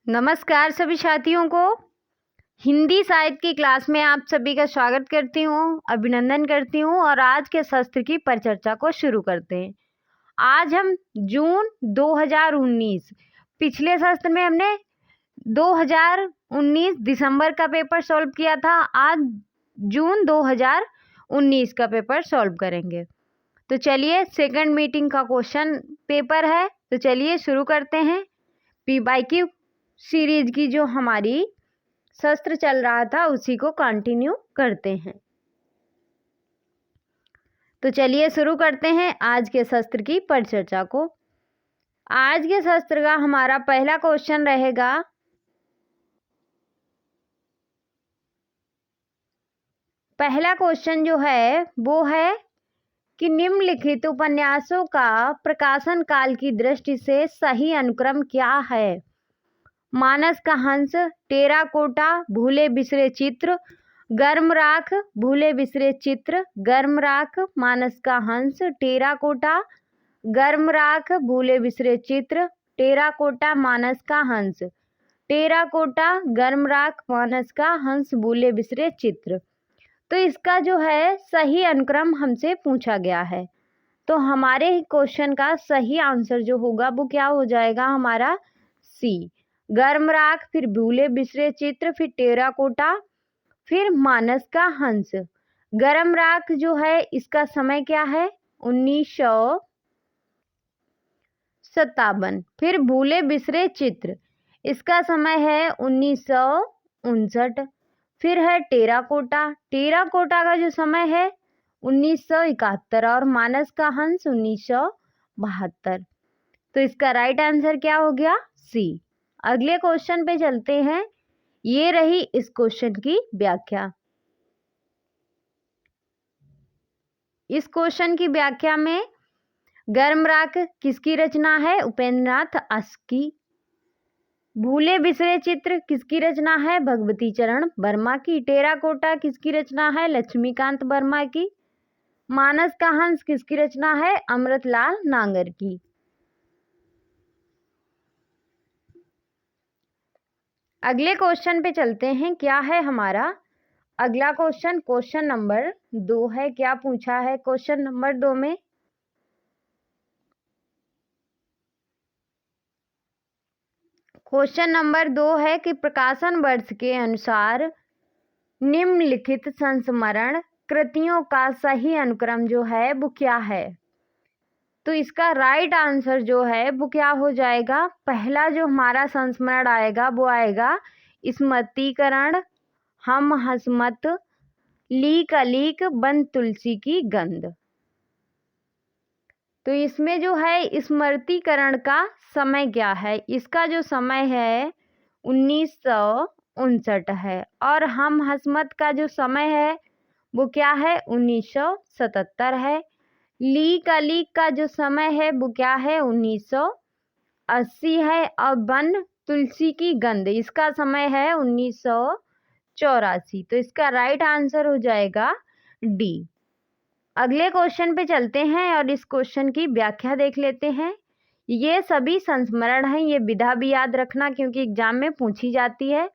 नमस्कार सभी साथियों को। हिंदी साहित्य की क्लास में आप सभी का स्वागत करती हूँ, अभिनंदन करती हूँ और आज के शस्त्र की परिचर्चा को शुरू करते हैं। आज हम जून 2019, पिछले शस्त्र में हमने 2019 दिसंबर का पेपर सॉल्व किया था। आज जून 2019 का पेपर सॉल्व करेंगे। तो चलिए, सेकंड मीटिंग का क्वेश्चन पेपर है, तो चलिए शुरू करते हैं। PYQ सीरीज की जो हमारी शस्त्र चल रहा था उसी को कंटिन्यू करते हैं। तो चलिए शुरू करते हैं आज के शस्त्र की परिचर्चा को। आज के शस्त्र का हमारा पहला क्वेश्चन रहेगा, पहला क्वेश्चन जो है वो है कि निम्नलिखित उपन्यासों का प्रकाशन काल की दृष्टि से सही अनुक्रम क्या है? मानस का हंस, टेराकोटा, भूले बिसरे चित्र, गर्म राख, भूले बिसरे चित्र, गर्म राख, मानस का हंस, टेराकोटा, गर्म राख, भूले बिसरे चित्र, टेराकोटा, मानस का हंस, टेराकोटा, गर्म राख, मानस का हंस, भूले बिसरे चित्र। तो इसका जो है सही अनुक्रम हमसे पूछा गया है। तो हमारे क्वेश्चन का सही आंसर जो होगा वो क्या हो जाएगा हमारा? सी, गर्म राख, फिर भूले बिसरे चित्र, फिर टेराकोटा, फिर मानस का हंस। गर्म राख जो है इसका समय क्या है? 1957। फिर भूले बिसरे चित्र, इसका समय है 1959। फिर है टेराकोटा, टेराकोटा का जो समय है 1971 और मानस का हंस 1972। तो इसका राइट आंसर क्या हो गया? सी। अगले क्वेश्चन पे चलते हैं। ये रही इस क्वेश्चन की व्याख्या। इस क्वेश्चन की व्याख्या में गर्म राख किसकी रचना है? उपेंद्र नाथ आस की। भूले बिसरे चित्र किसकी रचना है? भगवती चरण वर्मा की। टेराकोटा किसकी रचना है? लक्ष्मीकांत वर्मा की। मानस का हंस किसकी रचना है? अमृतलाल नांगर की। अगले क्वेश्चन पे चलते हैं। क्या है हमारा अगला क्वेश्चन? क्वेश्चन नंबर 2 है। क्या पूछा है क्वेश्चन नंबर 2 में? क्वेश्चन नंबर 2 है कि प्रकाशन वर्ष के अनुसार निम्नलिखित संस्मरण कृतियों का सही अनुक्रम जो है वो क्या है? तो इसका राइट आंसर जो है वो क्या हो जाएगा? पहला जो हमारा संस्मरण आएगा वो आएगा स्मृतिकरण, हम हसमत, लीक अलीक, बन तुलसी की गंध। तो इसमें जो है स्मृतिकरण का समय क्या है? इसका जो समय है 1959 है और हम हसमत का जो समय है वो क्या है? 1977 है। लीक अलीक का जो समय है वो क्या है? 1980 है। और बन तुलसी की गंध इसका समय है 1984। तो इसका राइट आंसर हो जाएगा डी। अगले क्वेश्चन पे चलते हैं और इस क्वेश्चन की व्याख्या देख लेते हैं। ये सभी संस्मरण हैं, ये विधा भी याद रखना क्योंकि एग्जाम में पूछी जाती है।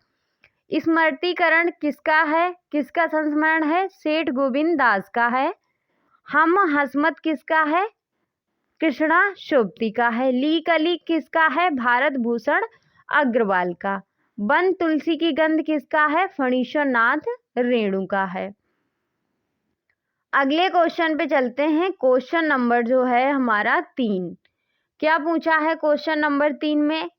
स्मृतिकरण किसका है? किसका संस्मरण है? सेठ गोविंद दास का है। हम हसमत किसका है? कृष्णा शोभती का है। लीक अलीक किसका है? भारत भूषण अग्रवाल का। बन तुलसी की गंध किसका है? फणीश्वर नाथ रेणु का है। अगले क्वेश्चन पे चलते हैं। क्वेश्चन नंबर जो है हमारा 3। क्या पूछा है क्वेश्चन नंबर 3 में?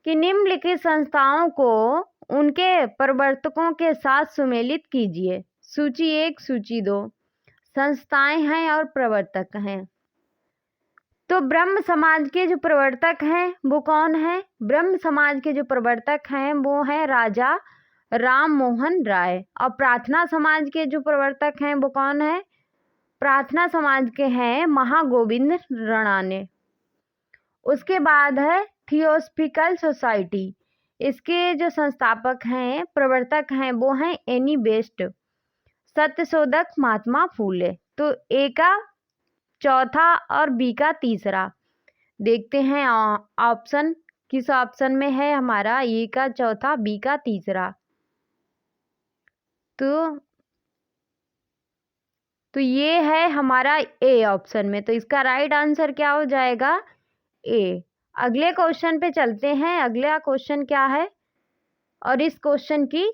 कि निम्नलिखित संस्थाओं को उनके प्रवर्तकों के साथ सुमेलित कीजिए। सूची 1, सूची 2 संस्थाएं हैं और प्रवर्तक हैं। तो ब्रह्म समाज के जो प्रवर्तक हैं वो कौन है? ब्रह्म समाज के जो प्रवर्तक हैं वो हैं राजा राम मोहन राय। और प्रार्थना समाज के जो प्रवर्तक हैं वो कौन है? प्रार्थना समाज के हैं महागोविंद रणाने। उसके बाद है थियोसॉफिकल सोसाइटी, इसके जो संस्थापक हैं प्रवर्तक हैं वो हैं एनी बेस्ट, सत्यशोधक महात्मा फूले। तो ए का चौथा और बी का तीसरा देखते हैं ऑप्शन किस ऑप्शन में है हमारा? ए का चौथा, बी का तीसरा। तो ये है हमारा ए ऑप्शन में। तो इसका राइट आंसर क्या हो जाएगा? ए। अगले क्वेश्चन पे चलते हैं। अगला क्वेश्चन क्या है और इस क्वेश्चन की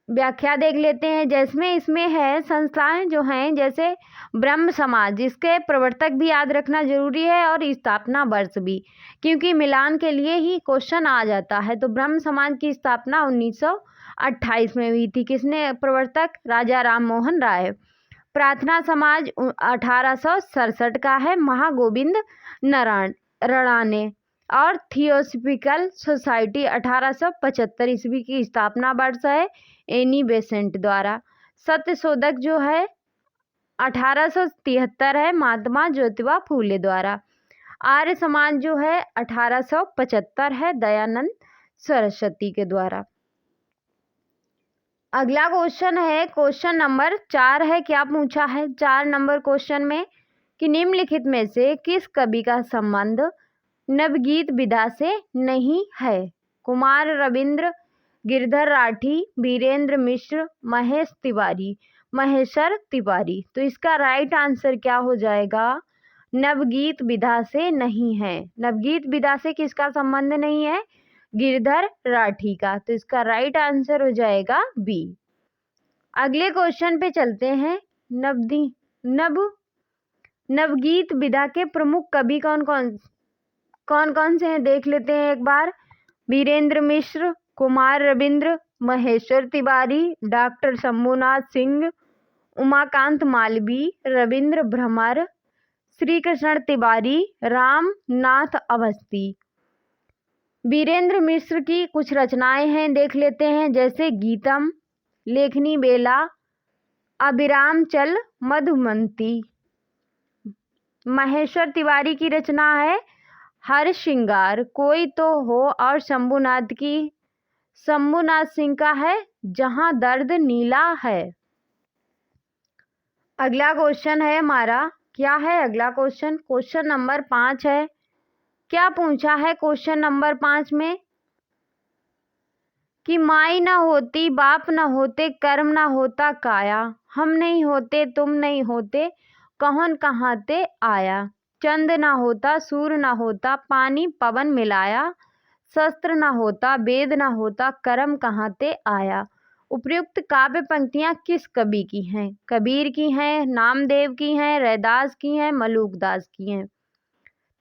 व्याख्या देख लेते हैं। जिसमें इसमें है संस्थाएं जो हैं जैसे ब्रह्म समाज, जिसके प्रवर्तक भी याद रखना जरूरी है और स्थापना वर्ष भी, क्योंकि मिलान के लिए ही क्वेश्चन आ जाता है। तो ब्रह्म समाज की स्थापना 1928 में हुई थी। किसने प्रवर्तक? राजा राम मोहन राय। प्रार्थना समाज 1867 का है, महागोविंद नारायण राणा ने। और थियोसॉफिकल सोसाइटी 1875 ईस्वी की स्थापना वर्ष है, एनी बेसेंट द्वारा। सत्य शोधक जो है 1873 है, महात्मा ज्योतिबा फूले द्वारा। आर्य समाज जो है 1875 है, दयानंद सरस्वती के द्वारा। अगला क्वेश्चन है, क्वेश्चन नंबर 4 है। क्या पूछा है 4 नंबर क्वेश्चन में कि निम्नलिखित में से किस कवि का संबंध नवगीत विधा से नहीं है? कुमार रविंद्र, गिरधर राठी, वीरेंद्र मिश्र, महेश तिवारी, महेश्वर तिवारी। तो इसका राइट आंसर क्या हो जाएगा? नवगीत विधा से नहीं है। नवगीत विधा से किसका संबंध नहीं है? गिरधर राठी का। तो इसका राइट आंसर हो जाएगा बी। अगले क्वेश्चन पे चलते हैं। नवगीत विधा के प्रमुख कवि कौन कौन से हैं देख लेते हैं एक बार। वीरेंद्र मिश्र, कुमार रविंद्र, महेश्वर तिवारी, डॉक्टर शंभुनाथ सिंह, उमाकांत मालवीय, रविंद्र भ्रमर, श्री कृष्ण तिवारी, रामनाथ अवस्थी। वीरेंद्र मिश्र की कुछ रचनाएं हैं देख लेते हैं, जैसे गीतम, लेखनी बेला, अभिराम चल मधुमंती। महेश्वर तिवारी की रचना है हर श्रृंगार, कोई तो हो, और शंभुनाथ सिंह का है जहां दर्द नीला है। अगला क्वेश्चन है हमारा, क्या है अगला क्वेश्चन? क्वेश्चन नंबर 5 है। क्या पूछा है क्वेश्चन नंबर 5 में कि माई न होती, बाप न होते, कर्म न होता काया, हम नहीं होते, तुम नहीं होते, कौन कहाँ ते आया। चंद न होता, सूर्य न होता, पानी पवन मिलाया, शस्त्र न होता, वेद न होता, कर्म कहाँ ते आया। उपयुक्त काव्य पंक्तियां किस कवि की हैं? कबीर की हैं, नामदेव की हैं, रैदास की हैं, मलूकदास की हैं।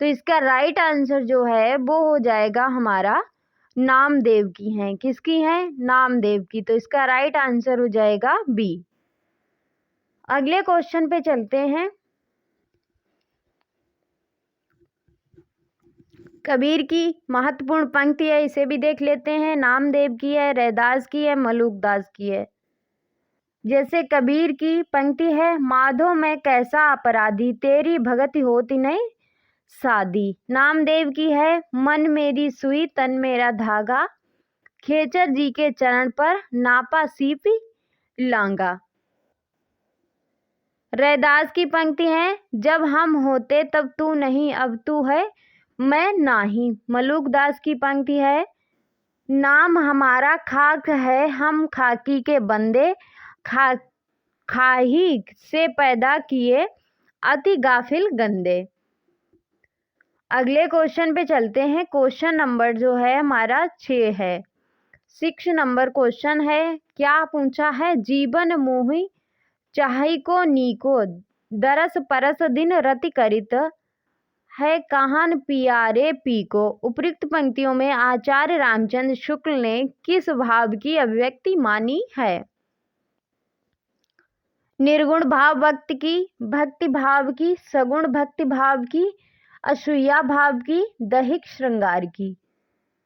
तो इसका राइट आंसर जो है वो हो जाएगा हमारा नामदेव की हैं। किसकी हैं? नामदेव की। तो इसका राइट आंसर हो जाएगा बी। अगले क्वेश्चन पे चलते हैं। कबीर की महत्वपूर्ण पंक्ति है, इसे भी देख लेते हैं। नामदेव की है, रैदास की है, मलूकदास की है। जैसे कबीर की पंक्ति है, माधो मैं कैसा अपराधी, तेरी भगति होती नहीं सादी। नामदेव की है, मन मेरी सुई तन मेरा धागा, खेचर जी के चरण पर नापा सीपी लांगा। रैदास की पंक्ति है, जब हम होते तब तू नहीं, अब तू है मैं नाही। मलूकदास की पंक्ति है, नाम हमारा खाक है, हम खाकी के बंदे, खाही से पैदा किए अति गाफिल गंदे। अगले क्वेश्चन पे चलते हैं। क्वेश्चन नंबर जो है हमारा 6 है। 6 नंबर क्वेश्चन है। क्या पूछा है? जीवन मोहि चाहि को नीको, दरस परस दिन रति करित है, कहान पियारे पी को। उपयुक्त पंक्तियों में आचार्य रामचंद्र शुक्ल ने किस भाव की अभिव्यक्ति मानी है? निर्गुण भाव भक्ति की, भक्ति भाव की, सगुण भक्ति भाव की, असूया भाव की, दैहिक श्रृंगार की।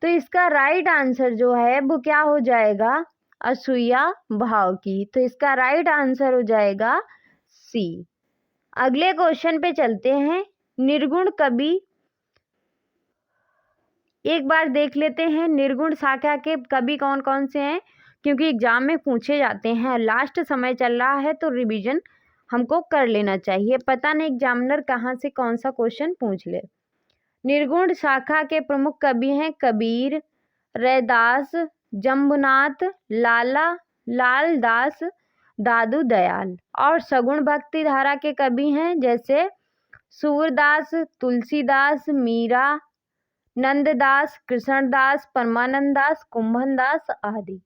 तो इसका राइट आंसर जो है वो क्या हो जाएगा? असूया भाव की। तो इसका राइट आंसर हो जाएगा सी। अगले क्वेश्चन पे चलते हैं। निर्गुण कवि, एक बार देख लेते हैं निर्गुण शाखा के कवि कौन कौन से हैं, क्योंकि एग्जाम में पूछे जाते हैं। लास्ट समय चल रहा है तो रिवीजन हमको कर लेना चाहिए, पता नहीं एग्जामिनर कहाँ से कौन सा क्वेश्चन पूछ ले। निर्गुण शाखा के प्रमुख कवि हैं कबीर, रैदास, जम्बुनाथ, लाल दास, दादू दयाल। और सगुण भक्ति धारा के कवि हैं जैसे सूरदास, तुलसीदास, मीरा, नंददास, कृष्णदास, परमानंद दास, कुंभन दास आदि।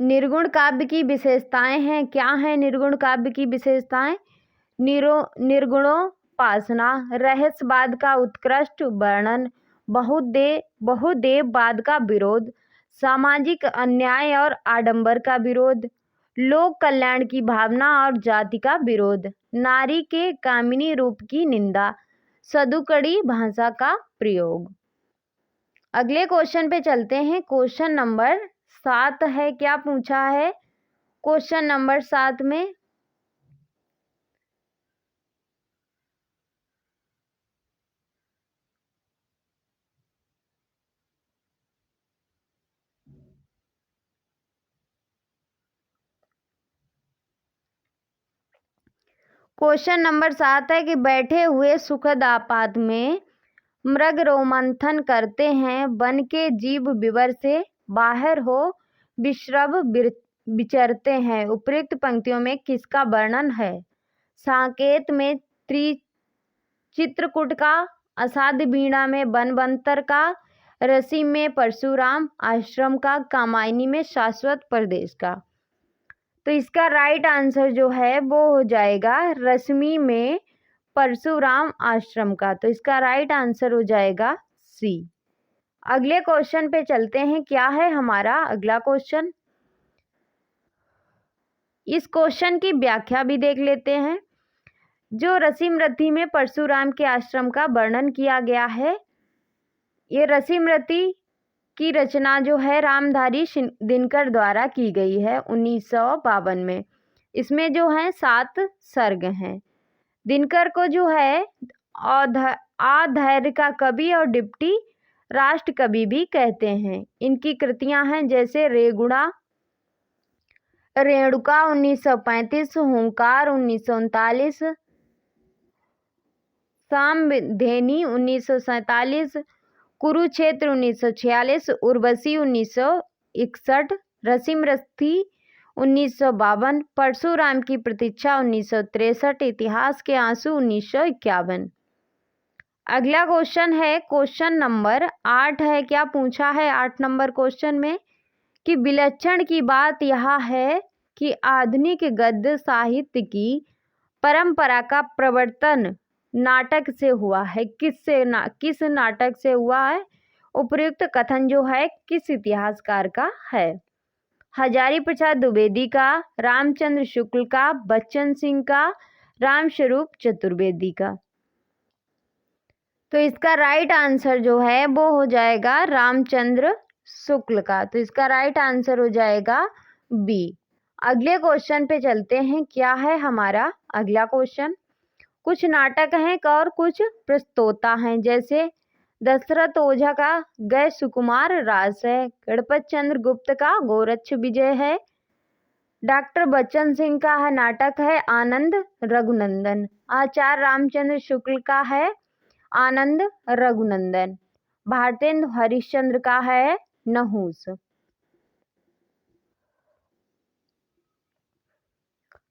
निर्गुण काव्य की विशेषताएं हैं। क्या है निर्गुण काव्य की विशेषताएं? निर्गुणोपासना, रहस्यवाद का उत्कृष्ट वर्णन, बहुदेववाद का विरोध, सामाजिक अन्याय और आडंबर का विरोध, लोक कल्याण की भावना और जाति का विरोध, नारी के कामिनी रूप की निंदा, सदुकड़ी भाषा का प्रयोग। अगले क्वेश्चन पे चलते हैं। क्वेश्चन नंबर 7 है। क्या पूछा है क्वेश्चन नंबर 7 में? क्वेश्चन नंबर 7 है कि बैठे हुए सुखद आपात में मृग रोमंथन करते हैं, वन के जीव विवर से बाहर हो विश्रव विचरते हैं। उपयुक्त पंक्तियों में किसका वर्णन है? साकेत में चित्रकूट का, असाध्य वीणा में बनवंतर का, रसी में परशुराम आश्रम का, कामायनी में शाश्वत प्रदेश का। तो इसका राइट आंसर जो है वो हो जाएगा रश्मि में परशुराम आश्रम का। तो इसका राइट आंसर हो जाएगा सी। अगले क्वेश्चन पे चलते हैं। क्या है हमारा अगला क्वेश्चन? इस क्वेश्चन की व्याख्या भी देख लेते हैं। जो रसिमरती में परशुराम के आश्रम का वर्णन किया गया है, ये रसिमरती की रचना जो है रामधारी दिनकर द्वारा की गई है 1952 में। इसमें जो है 7 सर्ग हैं। दिनकर को जो है आधैर्य का कवि और डिप्टी राष्ट्र कवि भी कहते हैं। इनकी कृतियां हैं जैसे रेणुका 1935, हुंकार 1939, सामधेनी 1947, कुरुक्षेत्र 1946, उर्वशी 1961, रसिमरती 1952, परशुराम की प्रतीक्षा 1963, इतिहास के आंसू 1951। अगला क्वेश्चन है क्वेश्चन नंबर 8 है। क्या पूछा है 8 नंबर क्वेश्चन में? कि विलक्षण की बात यह है कि आधुनिक गद्य साहित्य की परंपरा का प्रवर्तन नाटक से हुआ है। किस नाटक से हुआ है? उपयुक्त कथन जो है किस इतिहासकार का है? हजारी प्रसाद द्विवेदी का, रामचंद्र शुक्ल का, बच्चन सिंह का, रामस्वरूप चतुर्वेदी का। तो इसका राइट आंसर जो है वो हो जाएगा रामचंद्र शुक्ल का। तो इसका राइट आंसर हो जाएगा बी। अगले क्वेश्चन पे चलते हैं। क्या है हमारा अगला क्वेश्चन? कुछ नाटक हैं और कुछ प्रस्तोता हैं। जैसे दशरथ ओझा का गए सुकुमार रास है, गणपत चंद्र गुप्त का गोरक्ष विजय है, डॉक्टर बच्चन सिंह का है नाटक है आनंद रघुनंदन, आचार्य रामचंद्र शुक्ल का है आनंद रघुनंदन, भारतेंदु हरिश्चंद्र का है नहुस।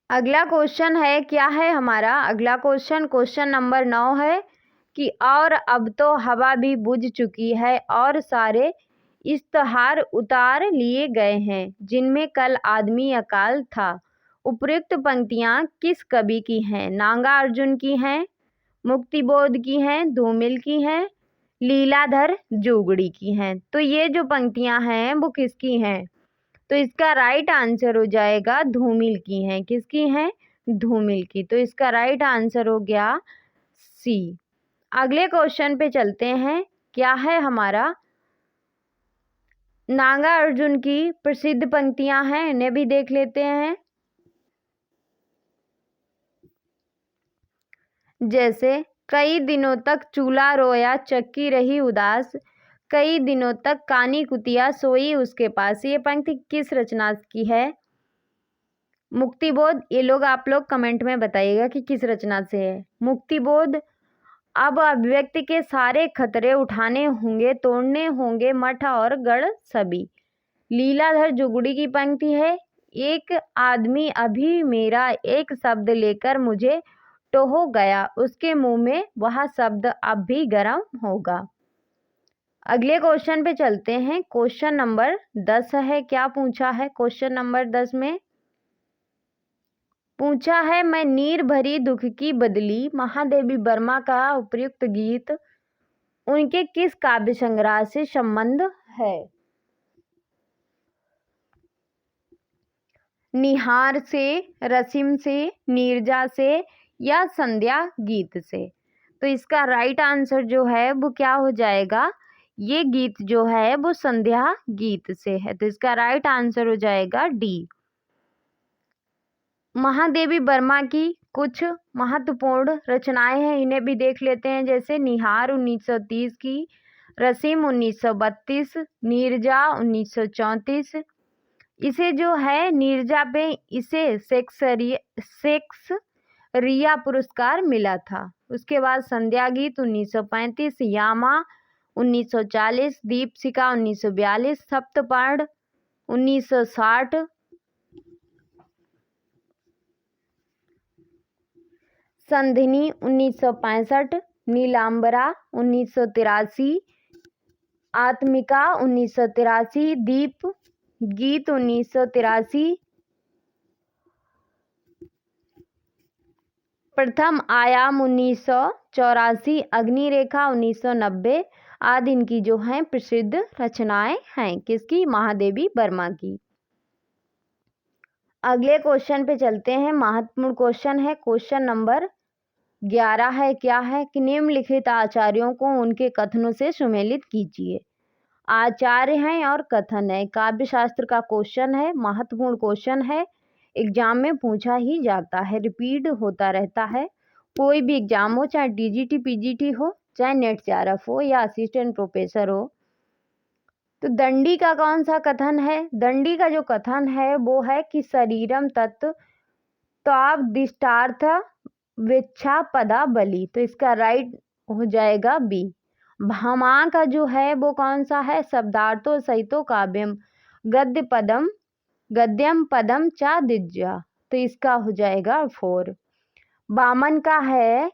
अगला क्वेश्चन है। क्या है हमारा अगला क्वेश्चन? क्वेश्चन नंबर 9 है कि और अब तो हवा भी बुझ चुकी है और सारे इश्तहार उतार लिए गए हैं जिनमें कल आदमी अकाल था। उपयुक्त पंक्तियां किस कवि की हैं? नागार्जुन की हैं, मुक्तिबोध की हैं, धूमिल की हैं, लीलाधर जोगड़ी की हैं। तो ये जो पंक्तियां हैं वो किसकी हैं? तो इसका राइट आंसर हो जाएगा धूमिल की हैं। किसकी हैं? धूमिल की। तो इसका राइट आंसर हो गया सी। अगले क्वेश्चन पे चलते हैं। क्या है हमारा? नागार्जुन की प्रसिद्ध पंक्तियां हैं, इन्हें भी देख लेते हैं। जैसे कई दिनों तक चूल्हा रोया चक्की रही उदास, कई दिनों तक कानी कुतिया सोई उसके पास। ये पंक्ति किस रचना की है? मुक्तिबोध, ये लोग आप लोग कमेंट में बताइएगा कि किस रचना से है। मुक्तिबोध, अब अभिव्यक्ति के सारे खतरे उठाने होंगे, तोड़ने होंगे मठ और गढ़ सभी। लीलाधर जुगड़ी की पंक्ति है, एक आदमी अभी मेरा एक शब्द लेकर मुझे टोह गया, उसके मुंह में वह शब्द अब भी गर्म होगा। अगले क्वेश्चन पे चलते हैं। क्वेश्चन नंबर 10 है। क्या पूछा है क्वेश्चन नंबर 10 में? पूछा है, मैं नीर भरी दुख की बदली। महादेवी वर्मा का उपयुक्त गीत उनके किस काव्य संग्रह से संबंध है? निहार से, रसीम से, नीरजा से या संध्या गीत से? तो इसका राइट आंसर जो है वो क्या हो जाएगा? ये गीत जो है वो संध्या गीत से है, तो इसका राइट आंसर हो जाएगा डी। महादेवी वर्मा की कुछ महत्वपूर्ण रचनाएं हैं, इन्हें भी देख लेते हैं। जैसे निहार 1930 की, रसीम 1932, नीरजा 1934। इसे जो है नीरजा पे इसे शेक्सपियर पुरस्कार मिला था। उसके बाद संध्या गीत 1935, यामा 1940, दीपशिखा 1942, सप्तपर्ण 1960, संधिनी 1965, नीलांबरा 1983, आत्मिका 1983, दीप गीत 1983, प्रथम आयाम 1984, अग्निरेखा 1990 आदि इनकी जो हैं प्रसिद्ध रचनाएं हैं। किसकी? महादेवी वर्मा की। अगले क्वेश्चन पे चलते हैं। महत्वपूर्ण क्वेश्चन है, क्वेश्चन नंबर 11 है। क्या है कि निम्नलिखित आचार्यों को उनके कथनों से सुमेलित कीजिए। आचार्य हैं और कथन है, काव्य शास्त्र का क्वेश्चन है, महत्वपूर्ण क्वेश्चन है, एग्जाम में पूछा ही जाता है, रिपीट होता रहता है। कोई भी एग्जाम हो, चाहे टीजीटी पीजीटी हो, चाहे नेट जेआरएफ हो या असिस्टेंट प्रोफेसर हो। तो दंडी का कौन सा कथन है? दंडी का जो कथन है वो है कि शरीरम तत्व त्वादिष्टार्थ विच्छा पदा बलि। तो इसका राइट हो जाएगा बी। भामा का जो है वो कौन सा है? शब्दार्थो सहितो काव्यम गद्यम पदम चा दिज्या। तो इसका हो जाएगा 4। वामन का है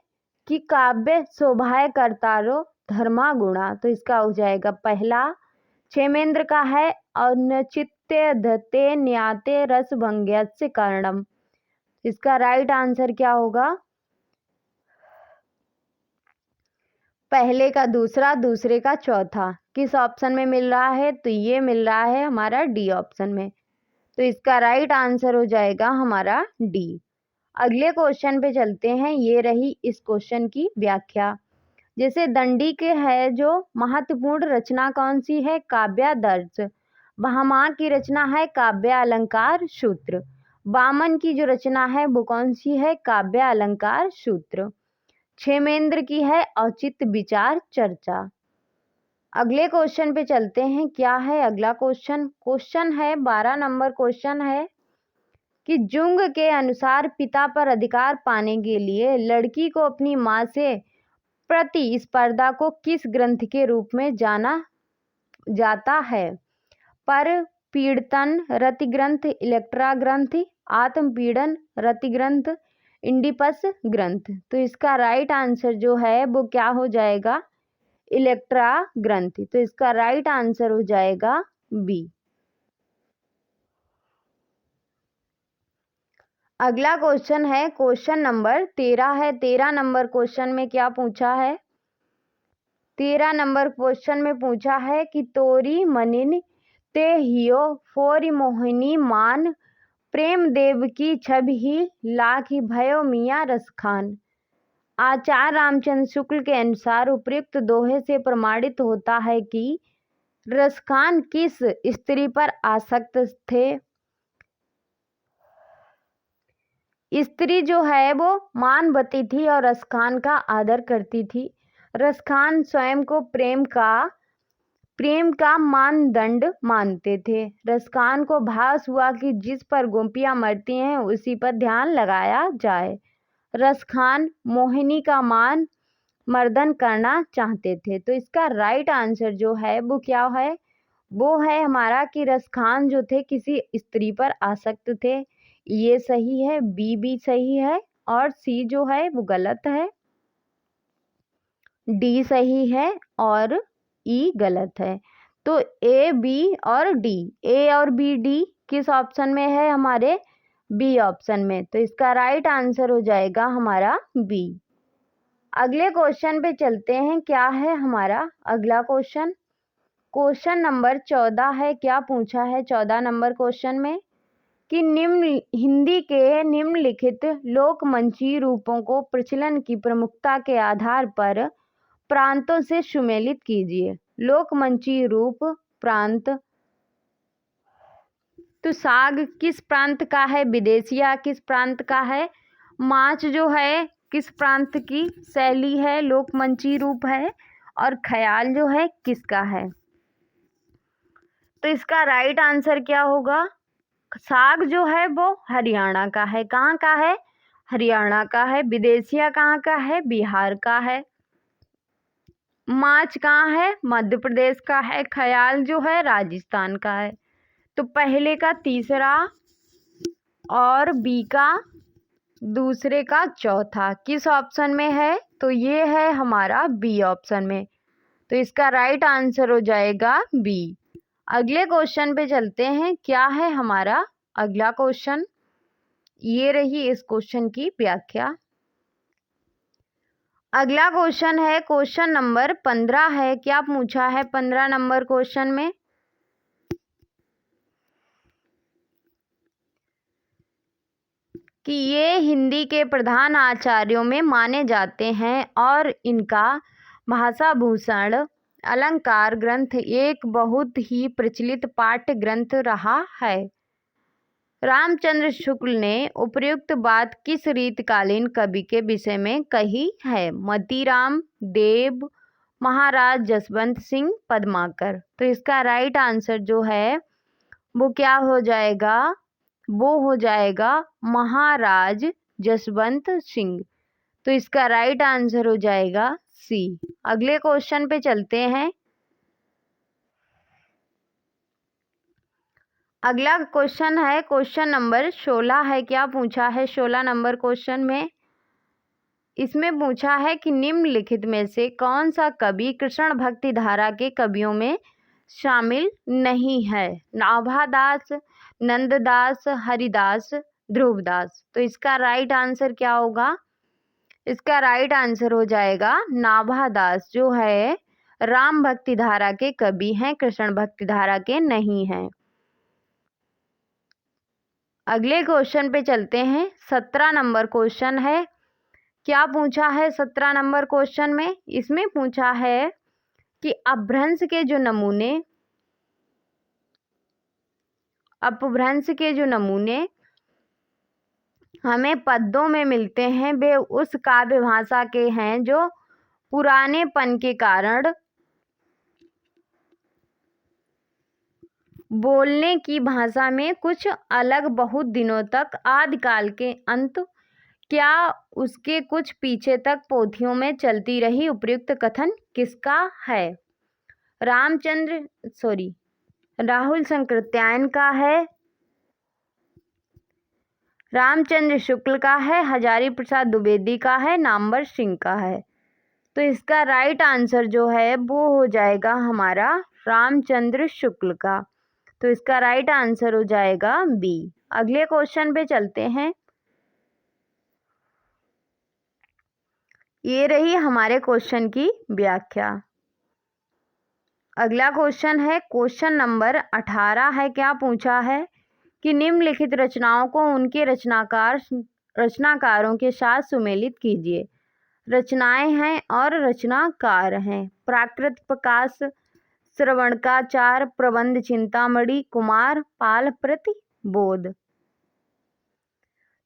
कि काव्य शोभाय कर्तारो धर्मा गुणा। तो इसका हो जाएगा पहला। क्षेमेंद्र का है औनचित्य धते न्याते रस भंग्यस्य कर्णम। इसका राइट आंसर क्या होगा? पहले का दूसरा, दूसरे का चौथा। किस ऑप्शन में मिल रहा है? तो ये मिल रहा है हमारा डी ऑप्शन में। तो इसका राइट आंसर हो जाएगा हमारा डी। अगले क्वेश्चन पे चलते हैं। ये रही इस क्वेश्चन की व्याख्या। जैसे दंडी के है जो महत्वपूर्ण रचना कौन सी है? काव्यादर्श। भामा की रचना है काव्य अलंकार सूत्र। वामन की जो रचना है वो कौन सी है? काव्य अलंकार सूत्र। क्षेमेंद्र की है औचित्य विचार चर्चा। अगले क्वेश्चन पे चलते हैं। क्या है अगला क्वेश्चन? क्वेश्चन है 12 नंबर क्वेश्चन है कि जुंग के अनुसार पिता पर अधिकार पाने के लिए लड़की को अपनी मां से प्रतिस्पर्धा को किस ग्रंथ के रूप में जाना जाता है? पर पीड़तन रति ग्रंथ, इलेक्ट्रा ग्रंथ, आत्मपीड़न रति ग्रंथ, इंडिपस ग्रंथ। तो इसका राइट आंसर जो है वो क्या हो जाएगा? इलेक्ट्रा ग्रंथ। तो इसका राइट आंसर हो जाएगा बी। अगला क्वेश्चन है क्वेश्चन नंबर 13 है। 13 नंबर क्वेश्चन में क्या पूछा है? 13 नंबर क्वेश्चन में पूछा है कि तोरी मनिन ते हियो फोरी मोहिनी मान प्रेम देव की छवि लाखी भयो मियाँ रसखान। आचार्य रामचंद्र शुक्ल के अनुसार उपयुक्त दोहे से प्रमाणित होता है कि रसखान किस स्त्री पर आसक्त थे? स्त्री जो है वो मानवती थी और रसखान का आदर करती थी। रसखान स्वयं को प्रेम का प्रेम का मानदंड मानते थे। रसखान को भास हुआ कि जिस पर गोपियां मरती हैं उसी पर ध्यान लगाया जाए। रसखान मोहिनी का मान मर्दन करना चाहते थे। तो इसका राइट आंसर जो है वो क्या है, वो है हमारा कि रसखान जो थे किसी स्त्री पर आसक्त थे। ये सही है, बी भी सही है और सी जो है वो गलत है, डी सही है और ई गलत है। तो ए बी और डी, ए और बी डी किस ऑप्शन में है, हमारे बी ऑप्शन में। तो इसका राइट आंसर हो जाएगा हमारा बी। अगले क्वेश्चन पे चलते हैं। क्या है हमारा अगला क्वेश्चन, क्वेश्चन नंबर 14 है। क्या पूछा है 14 नंबर क्वेश्चन में कि हिंदी के निम्नलिखित लोकमंची रूपों को प्रचलन की प्रमुखता के आधार पर प्रांतों से सुमेलित कीजिए। लोकमंची रूप प्रांत, तो साग किस प्रांत का है, विदेशिया किस प्रांत का है, माच जो है किस प्रांत की शैली है, लोकमंची रूप है, और ख्याल जो है किसका है। तो इसका राइट आंसर क्या होगा, साग जो है वो हरियाणा का है। कहाँ का है, हरियाणा का है। विदेशिया कहाँ का है, बिहार का है। माच कहाँ है, मध्य प्रदेश का है। ख्याल जो है राजस्थान का है। तो पहले का तीसरा और बी का दूसरे का चौथा किस ऑप्शन में है, तो ये है हमारा बी ऑप्शन में। तो इसका राइट आंसर हो जाएगा बी। अगले क्वेश्चन पे चलते हैं। क्या है हमारा अगला क्वेश्चन, ये रही इस क्वेश्चन की व्याख्या। अगला क्वेश्चन है क्वेश्चन नंबर 15 है। क्या पूछा है 15 नंबर क्वेश्चन में, कि ये हिंदी के प्रधान आचार्यों में माने जाते हैं और इनका भाषा भूषण अलंकार ग्रंथ एक बहुत ही प्रचलित पाठ्य ग्रंथ रहा है। रामचंद्र शुक्ल ने उपर्युक्त बात किस रीतकालीन कवि के विषय में कही है, मतीराम, देव, महाराज जसवंत सिंह, पद्माकर। तो इसका राइट आंसर जो है वो क्या हो जाएगा, वो हो जाएगा महाराज जसवंत सिंह। तो इसका राइट आंसर हो जाएगा सी। अगले क्वेश्चन पे चलते हैं। अगला क्वेश्चन है क्वेश्चन नंबर 16 है। क्या पूछा है 16 नंबर क्वेश्चन में, इसमें पूछा है कि निम्नलिखित में से कौन सा कवि कृष्ण भक्ति धारा के कवियों में शामिल नहीं है, नाभादास, नंददास, हरिदास, ध्रुवदास। तो इसका राइट आंसर क्या होगा, इसका राइट आंसर हो जाएगा नाभादास जो है राम भक्ति धारा के कवि हैं, कृष्ण भक्ति धारा के नहीं हैं। अगले क्वेश्चन पे चलते हैं। 17 नंबर क्वेश्चन है। क्या पूछा है 17 नंबर क्वेश्चन में, इसमें पूछा है कि अपभ्रंश के जो नमूने हमें पद्यों में मिलते हैं वे उस काव्य भाषा के हैं जो पुरानेपन के कारण बोलने की भाषा में कुछ अलग बहुत दिनों तक आदिकाल के अंत क्या उसके कुछ पीछे तक पोथियों में चलती रही उपर्युक्त कथन किसका है, राहुल संकृत्यायन का है, रामचंद्र शुक्ल का है, हजारी प्रसाद द्विवेदी का है, नामवर सिंह का है। तो इसका राइट आंसर जो है वो हो जाएगा हमारा रामचंद्र शुक्ल का। तो इसका राइट आंसर हो जाएगा बी। अगले क्वेश्चन पे चलते हैं। ये रही हमारे क्वेश्चन की व्याख्या। अगला क्वेश्चन है क्वेश्चन नंबर 18 है। क्या पूछा है कि निम्नलिखित रचनाओं को उनके रचनाकारों के साथ सुमेलित कीजिए। रचनाएं हैं और रचनाकार हैं। प्राकृत प्रकाश, श्रवणकाचार, प्रबंध चिंतामणि, कुमार पाल प्रतिबोध।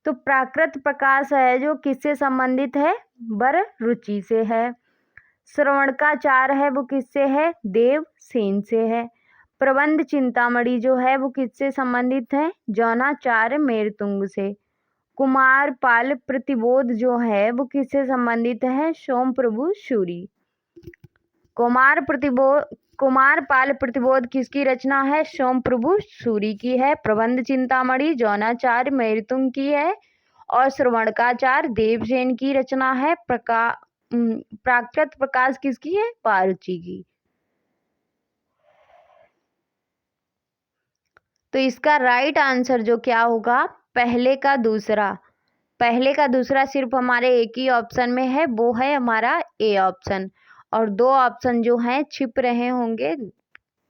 तो प्राकृत प्रकाश है जो किससे संबंधित है, वर रुचि से है। श्रवणकाचार है वो किससे है? देवसेन से है। प्रबंध चिंतामणि जो है वो किससे संबंधित है? जौनाचार्य मेरतुंग से। कुमारपाल प्रतिबोध जो है वो किससे संबंधित है? सोम प्रभु सूरी। कुमारपाल प्रतिबोध किसकी रचना है? सोम प्रभु सूरी की है। प्रबंध चिंतामणि जौनाचार्य मेरतुंग की है और श्रवणकाचार देवसेन की रचना है। प्राकृत प्रकाश किसकी है? पारुची की। तो इसका राइट आंसर जो क्या होगा? पहले का दूसरा सिर्फ हमारे एक ही ऑप्शन में है, वो है हमारा ए ऑप्शन, और दो ऑप्शन जो हैं छिप रहे होंगे,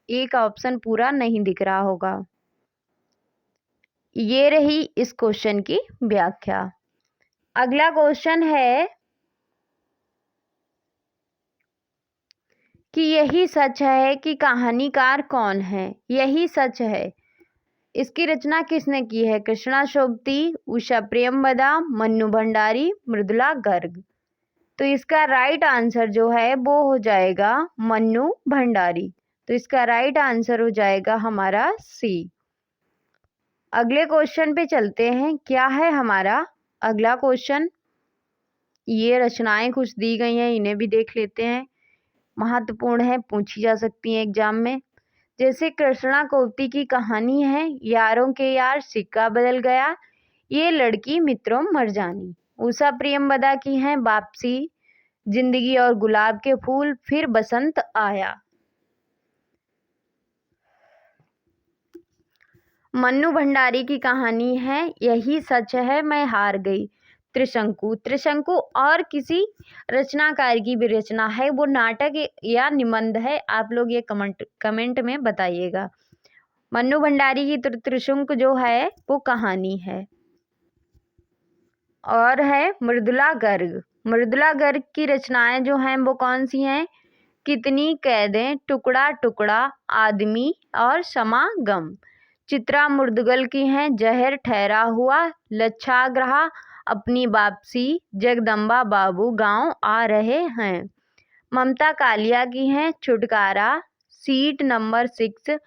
एक ऑप्शन पूरा नहीं दिख रहा होगा। ये रही इस क्वेश्चन की व्याख्या। अगला क्वेश्चन है कि यही सच है कि कहानीकार कौन है? यही सच है, इसकी रचना किसने की है? कृष्णा सोबती, उषा प्रियंवदा, मन्नू भंडारी, मृदुला गर्ग। तो इसका राइट आंसर जो है वो हो जाएगा मन्नू भंडारी। तो इसका राइट आंसर हो जाएगा हमारा सी। अगले क्वेश्चन पे चलते हैं। क्या है हमारा अगला क्वेश्चन? ये रचनाएं कुछ दी गई हैं, इन्हें भी देख लेते हैं, महत्वपूर्ण है, पूछी जा सकती हैं एग्जाम में। जैसे कृष्णा कोवती की कहानी है यारों के यार सिक्का बदल गया, ये लड़की मित्रों मर जानी। उषा प्रियंवदा की है वापसी, जिंदगी और गुलाब के फूल, फिर बसंत आया। मन्नू भंडारी की कहानी है यही सच है मैं हार गई। त्रिशंकु और किसी रचनाकार की भी रचना है, वो नाटक या निबंध है, आप लोग ये कमेंट में बताइएगा। मन्नू भंडारी की त्रिशंकु जो है वो कहानी है। और है मृदुला गर्ग की रचनाएं जो हैं वो कौन सी हैं? कितनी कैदें, टुकड़ा टुकड़ा, आदमी और समागम। चित्रा मुर्दगल की हैं जहर ठहरा हुआ, लच्छाग्रहा, अपनी वापसी, जगदम्बा बाबू गांव आ रहे हैं। ममता कालिया की हैं छुटकारा, सीट नंबर 6,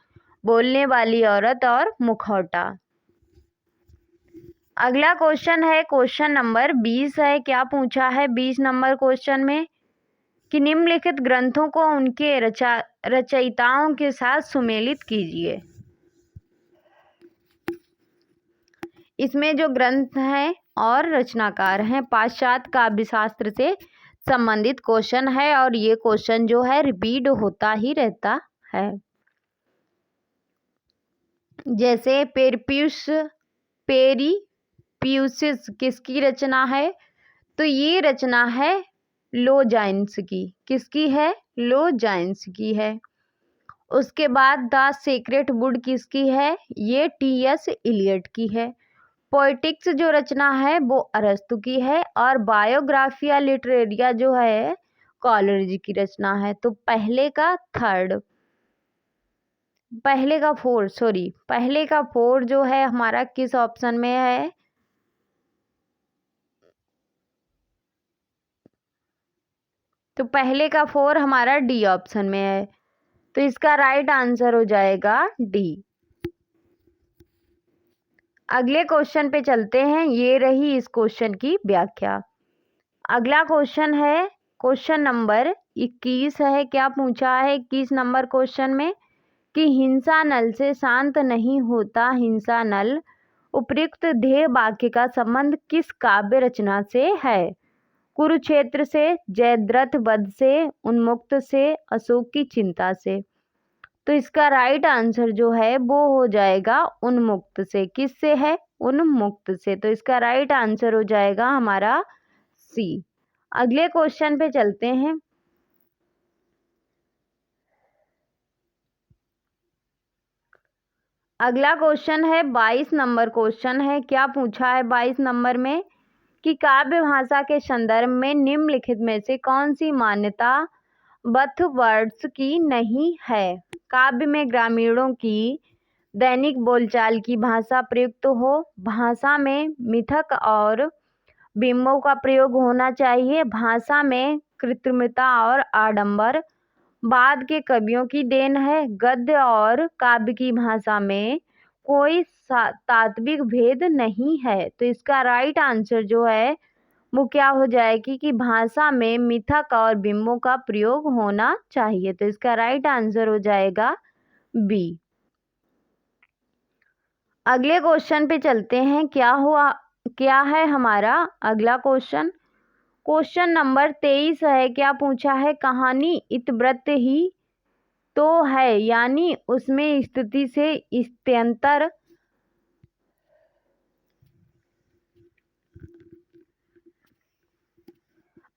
बोलने वाली औरत और मुखौटा। अगला क्वेश्चन है क्वेश्चन नंबर 20 है। क्या पूछा है 20 नंबर क्वेश्चन में? कि निम्नलिखित ग्रंथों को उनके रचयिताओं के साथ सुमेलित कीजिए। इसमें जो ग्रंथ हैं और रचनाकार हैं पाश्चात्य काव्यशास्त्र से संबंधित क्वेश्चन है, और ये क्वेश्चन जो है रिपीट होता ही रहता है। जैसे पेरिप्यूसिस किसकी रचना है? तो ये रचना है लोजाइन्स की। किसकी है? लोजाइन्स की है। उसके बाद द सीक्रेट वुड किसकी है? ये टी.एस. इलियट की है। पोएटिक्स जो रचना है वो अरस्तु की है, और बायोग्राफिया लिटरेरिया जो है कॉलरिज की रचना है। तो पहले का फोर जो है हमारा किस ऑप्शन में है? तो पहले का 4 हमारा डी ऑप्शन में है। तो इसका राइट आंसर हो जाएगा डी। अगले क्वेश्चन पे चलते हैं। ये रही इस क्वेश्चन की व्याख्या। अगला क्वेश्चन है क्वेश्चन नंबर 21 है। क्या पूछा है 21 नंबर क्वेश्चन में? कि हिंसा नल से शांत नहीं होता हिंसा नल, उपयुक्त ध्येय वाक्य का संबंध किस काव्य रचना से है? कुरुक्षेत्र से, जयद्रथ वध से, उन्मुक्त से, अशोक की चिंता से। तो इसका राइट आंसर जो है वो हो जाएगा उन्मुक्त से। किससे है? उन्मुक्त से। तो इसका राइट आंसर हो जाएगा हमारा सी। अगले क्वेश्चन पे चलते हैं। अगला क्वेश्चन है 22 नंबर क्वेश्चन है। क्या पूछा है 22 नंबर में? कि काव्य भाषा के संदर्भ में निम्नलिखित में से कौन सी मान्यता बर्थवर्ड्स की नहीं है? काव्य में ग्रामीणों की दैनिक बोलचाल की भाषा प्रयुक्त हो, भाषा में मिथक और बिंबों का प्रयोग होना चाहिए, भाषा में कृत्रिमता और आडंबर बाद के कवियों की देन है। गद्य और काव्य की भाषा में कोई तात्विक भेद नहीं है। तो इसका राइट आंसर जो है वो क्या हो जाएगी कि भाषा में मिथक और बिंबों का प्रयोग होना चाहिए। तो इसका राइट आंसर हो जाएगा बी। अगले क्वेश्चन पे चलते हैं। क्या है हमारा अगला क्वेश्चन। क्वेश्चन नंबर 23 है। क्या पूछा है, कहानी इतवृत्त ही तो है, यानी उसमें स्थिति से स्त्यंतर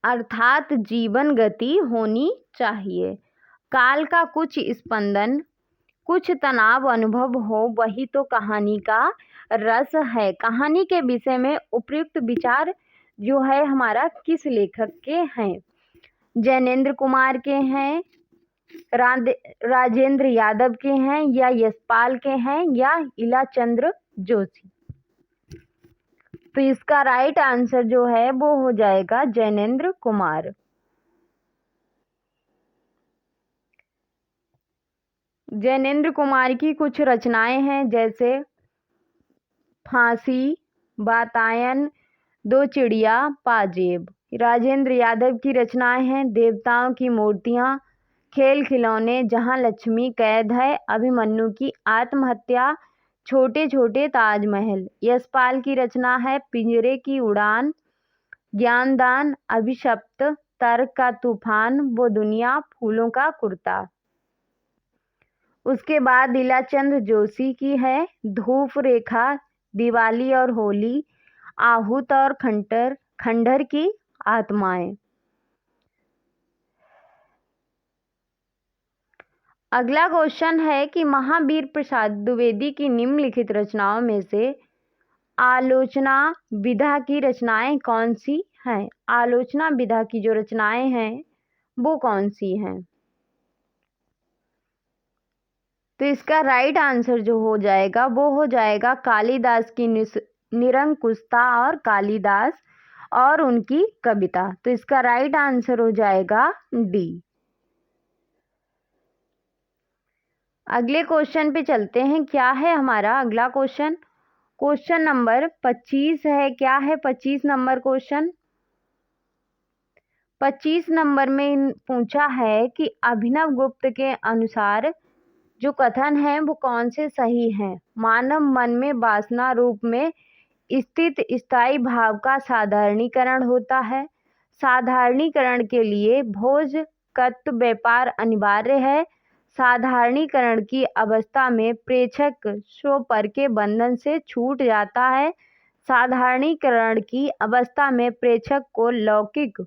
अर्थात जीवन गति होनी चाहिए। काल का कुछ स्पंदन, कुछ तनाव अनुभव हो, वही तो कहानी का रस है। कहानी के विषय में उपयुक्त विचार जो है हमारा किस लेखक के हैं? जैनेन्द्र कुमार के हैं, राजेंद्र यादव के हैं, या यशपाल के हैं, या इलाचंद्र जोशी। तो इसका राइट आंसर जो है वो हो जाएगा जैनेन्द्र कुमार। जैनेन्द्र कुमार की कुछ रचनाएं हैं जैसे फांसी, वातायन, दो चिड़िया, पाजेब। राजेंद्र यादव की रचनाएं हैं देवताओं की मूर्तियां, खेल खिलौने, जहां लक्ष्मी कैद है, अभिमन्यु की आत्महत्या, छोटे छोटे ताजमहल। यशपाल की रचना है पिंजरे की उड़ान, ज्ञानदान, अभिशप्त, तर्क का तूफान, वो दुनिया, फूलों का कुर्ता। उसके बाद इलाचंद्र जोशी की है धूप रेखा, दिवाली और होली, आहूत और खंडहर की आत्माएं। अगला क्वेश्चन है कि महावीर प्रसाद द्विवेदी की निम्नलिखित रचनाओं में से आलोचना विधा की रचनाएं कौन सी हैं? आलोचना विधा की जो रचनाएं हैं वो कौन सी हैं? तो इसका राइट आंसर जो हो जाएगा वो हो जाएगा कालिदास की निरंकुशता और कालिदास और उनकी कविता। तो इसका राइट आंसर हो जाएगा डी। अगले क्वेश्चन पे चलते हैं। क्या है हमारा अगला क्वेश्चन? क्वेश्चन नंबर 25 है। क्या है 25 नंबर क्वेश्चन? 25 नंबर में पूछा है कि अभिनव गुप्त के अनुसार जो कथन है वो कौन से सही हैं? मानव मन में वासना रूप में स्थित स्थायी भाव का साधारणीकरण होता है। साधारणीकरण के लिए भोज कत्व व्यापार अनिवार्य है। साधारणीकरण की अवस्था में प्रेक्षक स्वपर के बंधन से छूट जाता है। साधारणीकरण की अवस्था में प्रेक्षक को लौकिक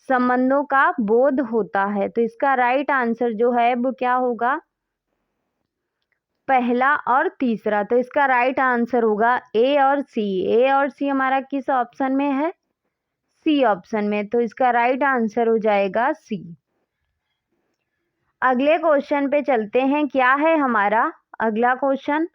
संबंधों का बोध होता है। तो इसका राइट आंसर जो है वो क्या होगा? पहला और तीसरा। तो इसका राइट आंसर होगा ए और सी। ए और सी हमारा किस ऑप्शन में है? सी ऑप्शन में। तो इसका राइट आंसर हो जाएगा सी। अगले क्वेश्चन पे चलते हैं। क्या है हमारा अगला क्वेश्चन?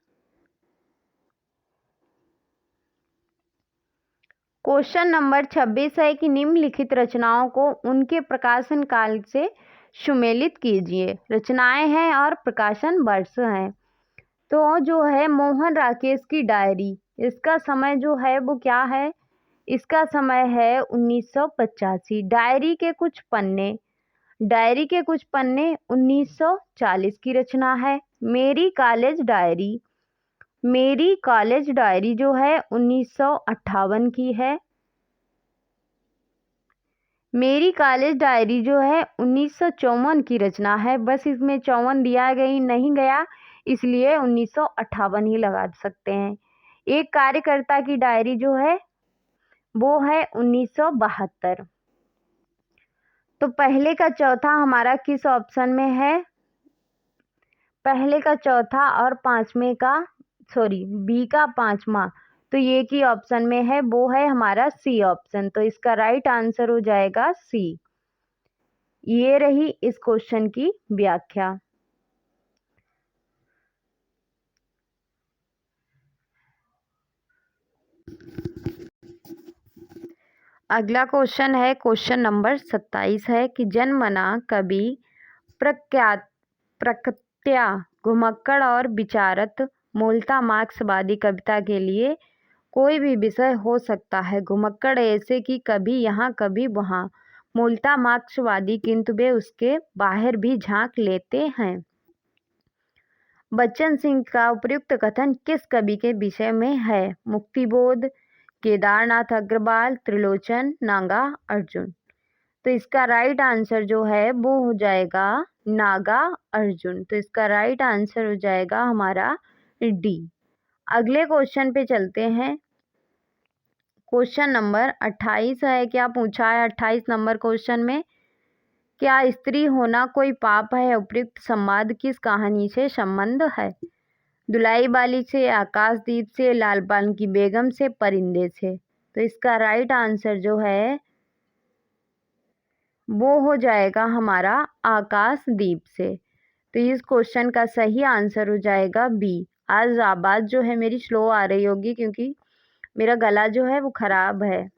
क्वेश्चन नंबर 26 है कि निम्नलिखित रचनाओं को उनके प्रकाशन काल से सुमेलित कीजिए। रचनाएं हैं और प्रकाशन वर्ष हैं। तो जो है मोहन राकेश की डायरी, इसका समय जो है वो क्या है? इसका समय है 1985। डायरी के कुछ पन्ने 1940 की रचना है। मेरी कॉलेज डायरी जो है 1958 की है। मेरी कॉलेज डायरी जो है 1954 की रचना है। बस इसमें 54 दिया नहीं गया, इसलिए 1958 ही लगा सकते हैं। एक कार्यकर्ता की डायरी जो है वो है 1972। तो पहले का चौथा हमारा किस ऑप्शन में है? पहले का चौथा और बी का पांचवा। तो ये की ऑप्शन में है वो है हमारा सी ऑप्शन। तो इसका राइट आंसर हो जाएगा सी। ये रही इस क्वेश्चन की व्याख्या। अगला क्वेश्चन है, क्वेश्चन नंबर 27 है कि जन्मना कवि प्रकृत्या घुमक्कड़ और विचारत मूलतः मार्क्सवादी कविता के लिए कोई भी विषय हो सकता है। घुमक्कड़ ऐसे कि कभी यहाँ कभी वहाँ, मूलतः मार्क्सवादी किंतु वे उसके बाहर भी झांक लेते हैं। बच्चन सिंह का उपयुक्त कथन किस कवि के विषय में है? मुक्तिबोध, केदारनाथ अग्रवाल, त्रिलोचन, नागा अर्जुन। तो इसका राइट आंसर जो है वो हो जाएगा नागा अर्जुन। तो इसका राइट आंसर हो जाएगा हमारा डी। अगले क्वेश्चन पे चलते हैं। क्वेश्चन नंबर 28 है। क्या पूछा है 28 नंबर क्वेश्चन में? क्या स्त्री होना कोई पाप है? उपयुक्त संवाद किस कहानी से संबंध है? दुलाई बाली से, आकाशदीप से, लालपान की बेगम से, परिंदे से। तो इसका राइट आंसर जो है वो हो जाएगा हमारा आकाशदीप से। तो इस क्वेश्चन का सही आंसर हो जाएगा बी। आज आवाज़ जो है मेरी स्लो आ रही होगी क्योंकि मेरा गला जो है वो खराब है।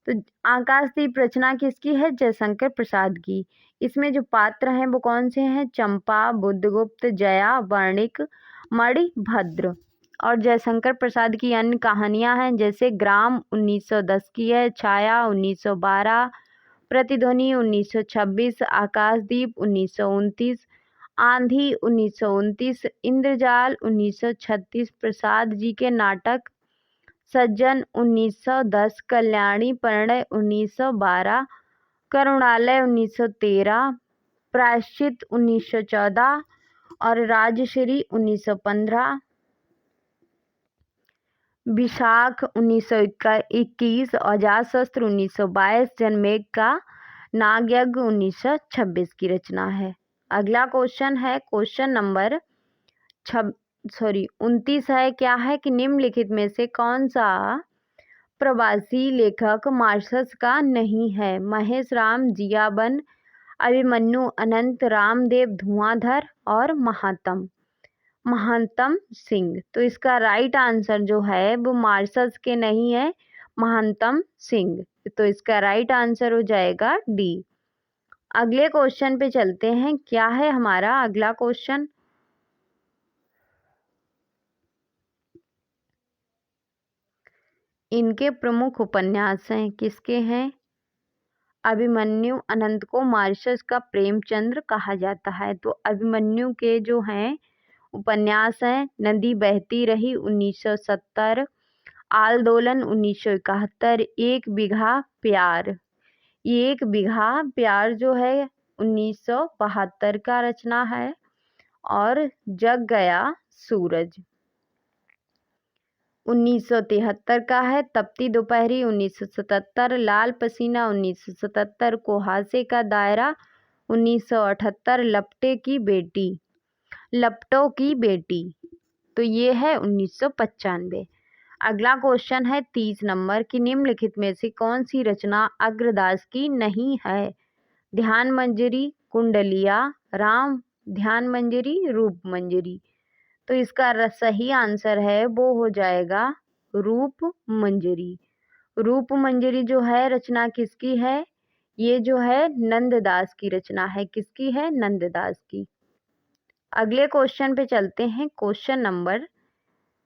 तो आकाशदीप रचना किसकी है? जयशंकर प्रसाद की। इसमें जो पात्र हैं वो कौन से हैं? चंपा, बुद्धगुप्त, जया, वर्णिक, मणिभद्र। और जयशंकर प्रसाद की अन्य कहानियां हैं जैसे ग्राम 1910 की है, छाया 1912, प्रतिध्वनि 1926, आकाशदीप 1929, आंधी 1929, इंद्रजाल 1936, प्रसाद जी के नाटक सज्जन 1910, कल्याणी परिणय 1912, करुणालय 1913, प्रायश्चित 1914 और राजश्री 1915, विशाख 1921, अजातशत्रु 1922, जनमेघ का नागयज्ञ 1926 की रचना है। अगला क्वेश्चन है क्वेश्चन नंबर 29 है। क्या है कि निम्नलिखित में से कौन सा प्रवासी लेखक मार्शस का नहीं है? महेश राम, जियाबन, अभिमन्यु अनंत, रामदेव धुआंधर और महात्म सिंह। तो इसका राइट आंसर जो है वो मार्शस के नहीं है, महात्म सिंह। तो इसका राइट आंसर हो जाएगा डी। अगले क्वेश्चन पे चलते हैं। क्या है हमारा अगला क्वेश्चन? इनके प्रमुख उपन्यास हैं, किसके हैं? अभिमन्यु अनंत को मार्शस का प्रेमचंद्र कहा जाता है। तो अभिमन्यु के जो हैं उपन्यास हैं नदी बहती रही 1970, आंदोलन 1971, एक बीघा प्यार। ये एक बीघा प्यार जो है 1972 का रचना है। और जग गया सूरज 1973 का है। तपती दोपहरी 1977, लाल पसीना 1977, कुहासे का दायरा 1978, लपटों की बेटी तो ये है 1995। अगला क्वेश्चन है 30 नंबर की निम्नलिखित में से कौन सी रचना अग्रदास की नहीं है? ध्यान मंजरी, कुंडलिया, राम ध्यान मंजरी, रूप मंजरी। तो इसका सही आंसर है वो हो जाएगा रूप मंजरी। रूप मंजरी जो है रचना किसकी है? ये जो है नंददास की रचना है। किसकी है? नंददास की। अगले क्वेश्चन पे चलते हैं। क्वेश्चन नंबर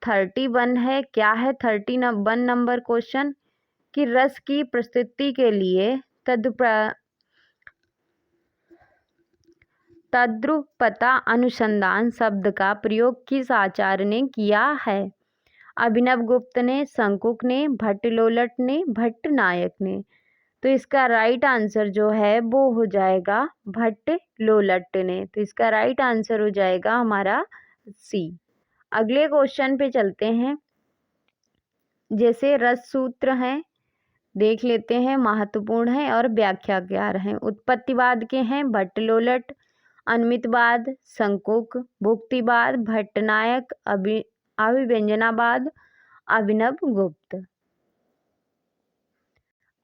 31 है। क्या है 31 नंबर क्वेश्चन? कि रस की प्रस्तुति के लिए तद्रुपता अनुसंधान शब्द का प्रयोग किस आचार्य ने किया है? अभिनव गुप्त ने, शंकुक ने, भट्टलोलट ने, भट्टनायक ने। तो इसका राइट आंसर जो है वो हो जाएगा भट्टलोलट ने। तो इसका राइट आंसर हो जाएगा हमारा सी। अगले क्वेश्चन पे चलते हैं। जैसे रस सूत्र हैं देख लेते हैं, महत्वपूर्ण है और व्याख्याकार हैं। उत्पत्तिवाद के हैं भट्टलोलट, अनमितवाद शंकुक, भुक्तिवाद भट्टनायक, अभिव्यंजनावाद अभिनव गुप्त।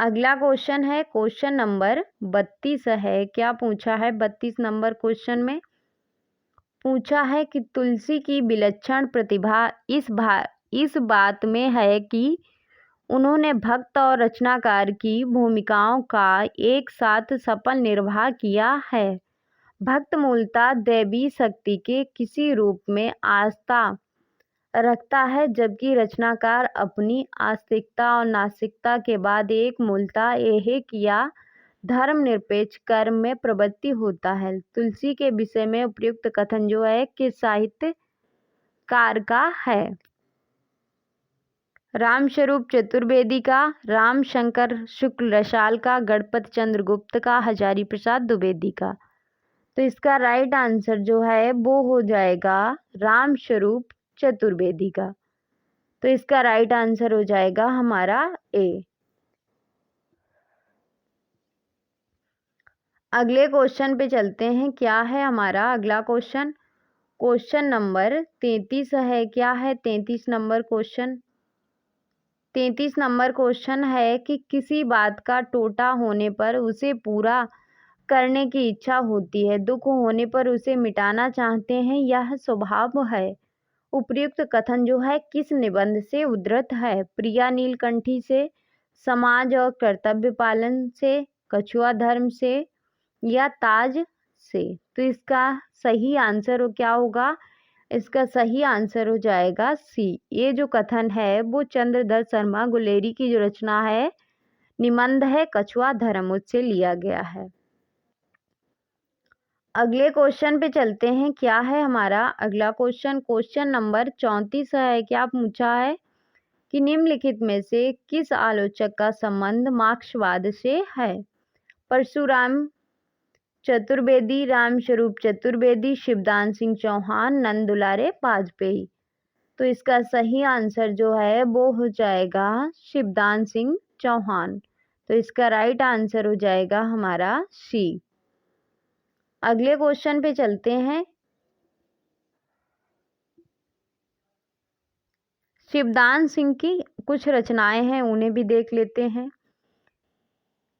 अगला क्वेश्चन है क्वेश्चन नंबर 32 है। क्या पूछा है 32 नंबर क्वेश्चन में? पूछा है कि तुलसी की विलक्षण प्रतिभा इस बात में है कि उन्होंने भक्त और रचनाकार की भूमिकाओं का एक साथ सफल निर्वाह किया है। भक्त मूलतः दैवी शक्ति के किसी रूप में आस्था रखता है, जबकि रचनाकार अपनी आस्तिकता और नास्तिकता के बाद एक मूलतः ऐहिक या धर्मनिरपेक्ष कर्म में प्रवृत्ति होता है। तुलसी के विषय में उपयुक्त कथन जो है किस साहित्यकार का है? रामस्वरूप चतुर्वेदी का, रामशंकर शुक्ल रसाल का, गणपत चंद्र गुप्त का, हजारी प्रसाद द्विवेदी का। तो इसका राइट आंसर जो है वो हो जाएगा रामस्वरूप चतुर्वेदी का। तो इसका राइट आंसर हो जाएगा हमारा ए। अगले क्वेश्चन पे चलते हैं। क्या है हमारा अगला क्वेश्चन? क्वेश्चन नंबर 33 है। क्या है 33 नंबर क्वेश्चन? 33 नंबर क्वेश्चन है कि किसी बात का टोटा होने पर उसे पूरा करने की इच्छा होती है, दुख होने पर उसे मिटाना चाहते हैं, यह स्वभाव है। उपयुक्त कथन जो है किस निबंध से उद्धृत है? प्रिया नीलकंठी से, समाज और कर्तव्य पालन से, कछुआ धर्म से या ताज से? तो इसका सही आंसर क्या होगा? इसका सही आंसर हो जाएगा सी। ये जो कथन है वो चंद्रधर शर्मा गुलेरी की जो रचना है, निबंध है कछुआ धर्म, उससे लिया गया है। अगले क्वेश्चन पे चलते हैं। क्या है हमारा अगला क्वेश्चन? क्वेश्चन नंबर 34 है। क्या पूछा है कि निम्नलिखित में से किस आलोचक का संबंध मार्क्सवाद से है? परशुराम चतुर्वेदी, रामस्वरूप चतुर्वेदी, शिवदान सिंह चौहान, नंद दुलारे वाजपेयी। तो इसका सही आंसर जो है वो हो जाएगा शिवदान सिंह चौहान। तो इसका राइट आंसर हो जाएगा हमारा सी। अगले क्वेश्चन पे चलते हैं। शिवदान सिंह की कुछ रचनाएं हैं, उन्हें भी देख लेते हैं।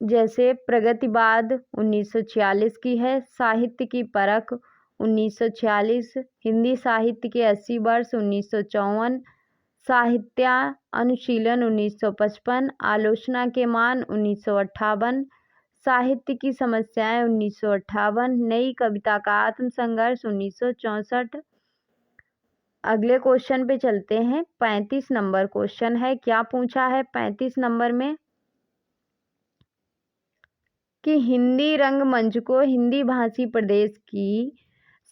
जैसे प्रगतिवाद 1946 की है, साहित्य की परख 1946, हिंदी साहित्य के 80 वर्ष 1954, साहित्य अनुशीलन 1955, आलोचना के मान 1958, साहित्य की समस्याएं 1958, नई कविता का आत्मसंघर्ष 1964। अगले क्वेश्चन पे चलते हैं। 35 नंबर क्वेश्चन है। क्या पूछा है 35 नंबर में कि हिंदी रंगमंच को हिंदी भाषी प्रदेश की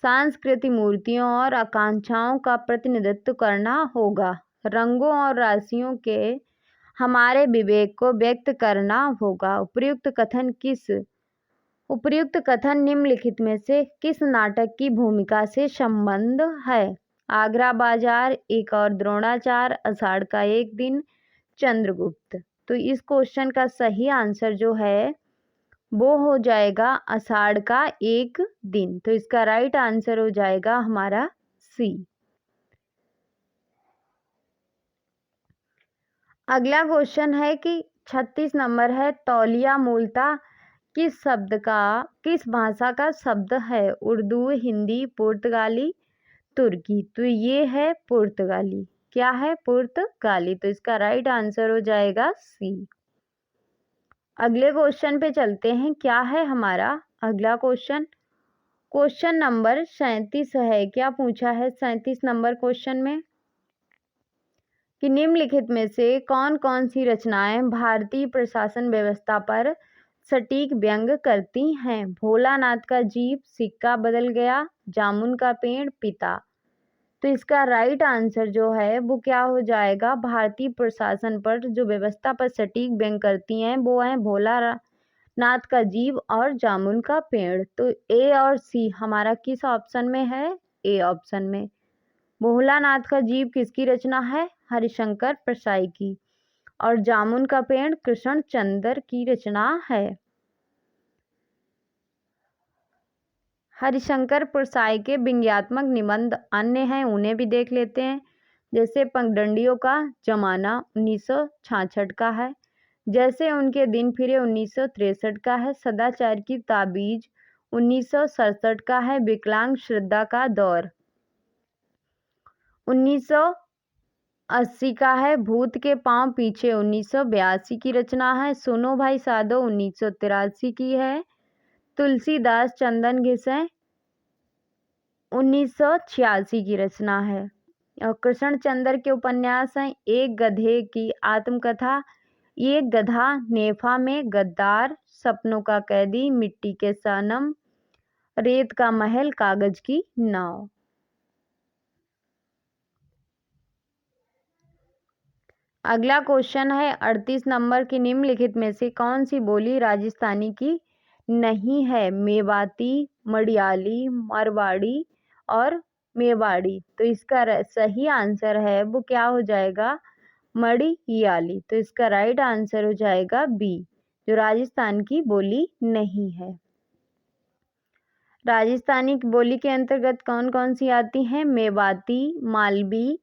सांस्कृतिक मूर्तियों और आकांक्षाओं का प्रतिनिधित्व करना होगा। रंगों और राशियों के हमारे विवेक को व्यक्त करना होगा। उपयुक्त कथन निम्नलिखित में से किस नाटक की भूमिका से संबंध है? आगरा बाजार, एक और द्रोणाचार, आषाढ़ का एक दिन, चंद्रगुप्त। तो इस क्वेश्चन का सही आंसर जो है वो हो जाएगा आषाढ़ का एक दिन। तो इसका राइट आंसर हो जाएगा हमारा सी। अगला क्वेश्चन है कि 36 नंबर है। तौलिया मूलतः किस भाषा का शब्द है? उर्दू, हिंदी, पुर्तगाली, तुर्की। तो ये है पुर्तगाली। क्या है? पुर्तगाली। तो इसका राइट आंसर हो जाएगा सी। अगले क्वेश्चन पे चलते हैं। क्या है हमारा अगला क्वेश्चन? क्वेश्चन नंबर 37 है। क्या पूछा है 37 नंबर क्वेश्चन में कि निम्नलिखित में से कौन कौन सी रचनाएं भारतीय प्रशासन व्यवस्था पर सटीक व्यंग करती हैं? भोलानाथ का जीव, सिक्का बदल गया, जामुन का पेड़, पिता। तो इसका राइट आंसर जो है वो क्या हो जाएगा? भारतीय प्रशासन पर जो व्यवस्था पर सटीक व्यंग करती हैं वो है भोलानाथ का जीव और जामुन का पेड़। तो ए और सी हमारा किस ऑप्शन में है? ए ऑप्शन में। भोलानाथ का जीव किसकी रचना है? हरिशंकर परसाई की। और जामुन का पेड़ कृष्ण चंद्र की रचना है। हरिशंकर परसाई के व्यंग्यात्मक निबंध अन्य हैं, उन्हें भी देख लेते हैं। जैसे पगडंडियों का जमाना 1966 का है, जैसे उनके दिन फिरे 1963 का है, सदाचार की ताबीज 1967 का है, विकलांग श्रद्धा का दौर 1900 80 का है भूत के पांव पीछे 1982 की रचना है। सुनो भाई साधो 1983 की है। तुलसीदास चंदन घिसें 1986 की रचना है। और कृष्णचंद्र के उपन्यास हैं एक गधे की आत्मकथा, एक गधा, नेफा में गद्दार, सपनों का कैदी, मिट्टी के सनम, रेत का महल, कागज की नाव। अगला क्वेश्चन है 38 नंबर की निम्नलिखित में से कौन सी बोली राजस्थानी की नहीं है? मेवाती, मडियाली, मारवाड़ी और मेवाड़ी। तो इसका सही आंसर है वो क्या हो जाएगा? मडियाली। तो इसका राइट आंसर हो जाएगा बी, जो राजस्थान की बोली नहीं है। राजस्थानी की बोली के अंतर्गत कौन कौन सी आती हैं? मेवाती, मालवी,